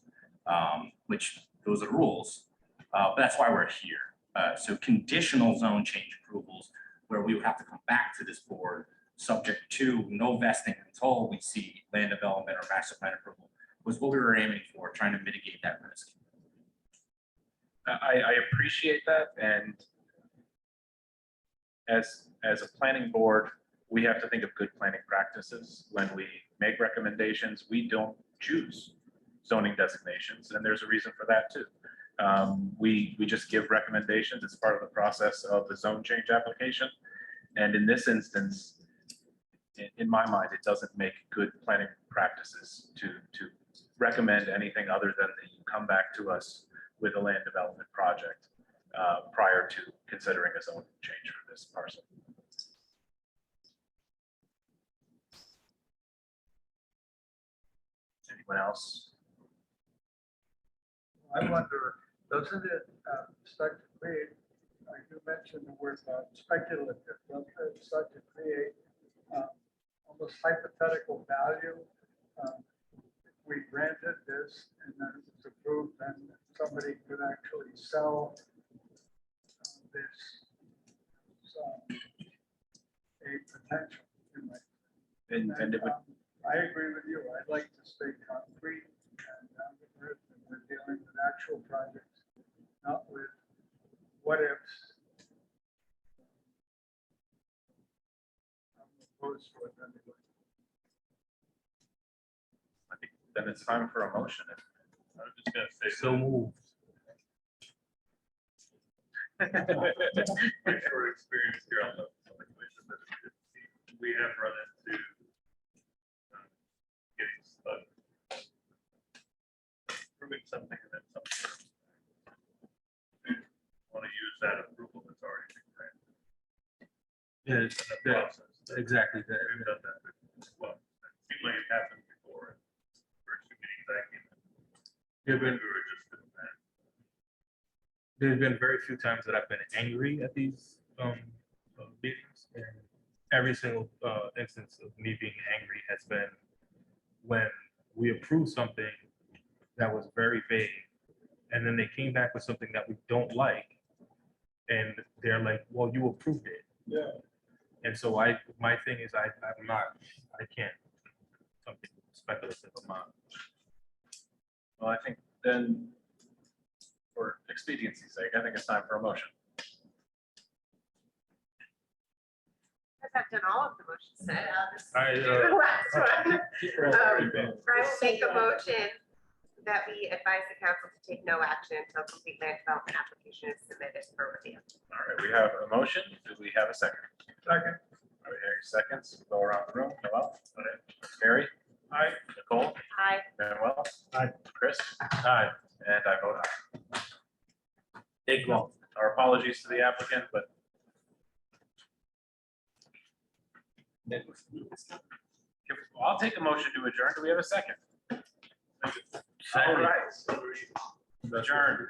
which those are the rules. But that's why we're here. So conditional zone change approvals, where we would have to come back to this board, subject to no vesting until we see land development or master plan approval, was what we were aiming for, trying to mitigate that risk. I appreciate that, and as a planning board, we have to think of good planning practices. When we make recommendations, we don't choose zoning designations, and there's a reason for that too. We just give recommendations as part of the process of the zone change application. And in this instance, in my mind, it doesn't make good planning practices to recommend anything other than that you come back to us with a land development project prior to considering a zone change for this parcel. Anyone else? I wonder, doesn't it start to create, you mentioned the word speculative, doesn't it start to create almost hypothetical value? If we granted this and then it was approved, then somebody could actually sell this a potential. And it would, I agree with you. I'd like to stay concrete and down to earth, and we're dealing with actual projects, not with what ifs. I'm opposed to it anyway. I think then it's time for a motion. I'm just gonna say, so moved. My short experience here on the commission, but we have run into getting stuck, proving something and then something. Want to use that approval that's already been granted. Yeah, it's a process. Exactly that. We've done that as well. It seemed like it happened before. First two meetings I came in. We were just doing that. There's been very few times that I've been angry at these meetings, and every single instance of me being angry has been when we approved something that was very vague, and then they came back with something that we don't like, and they're like, "Well, you approved it." Yeah. And so my thing is I can't something speculative amount. well, I think then for expediency's sake, I think it's time for a motion. I've done all of the motions today. I, The last one. already I will make a motion that we advise the council to take no action until a complete land development application is submitted for review. All right, we have a motion. Do we have a second? Second. All right, Harry seconds. Go around the room. Noel? Harry? Aye. Nicole? Aye. Manuel? Aye. Chris? Aye. And I vote aye. Thank you all. Our apologies to the applicant, but I'll take a motion to adjourn. Do we have a second? All right. Adjourn.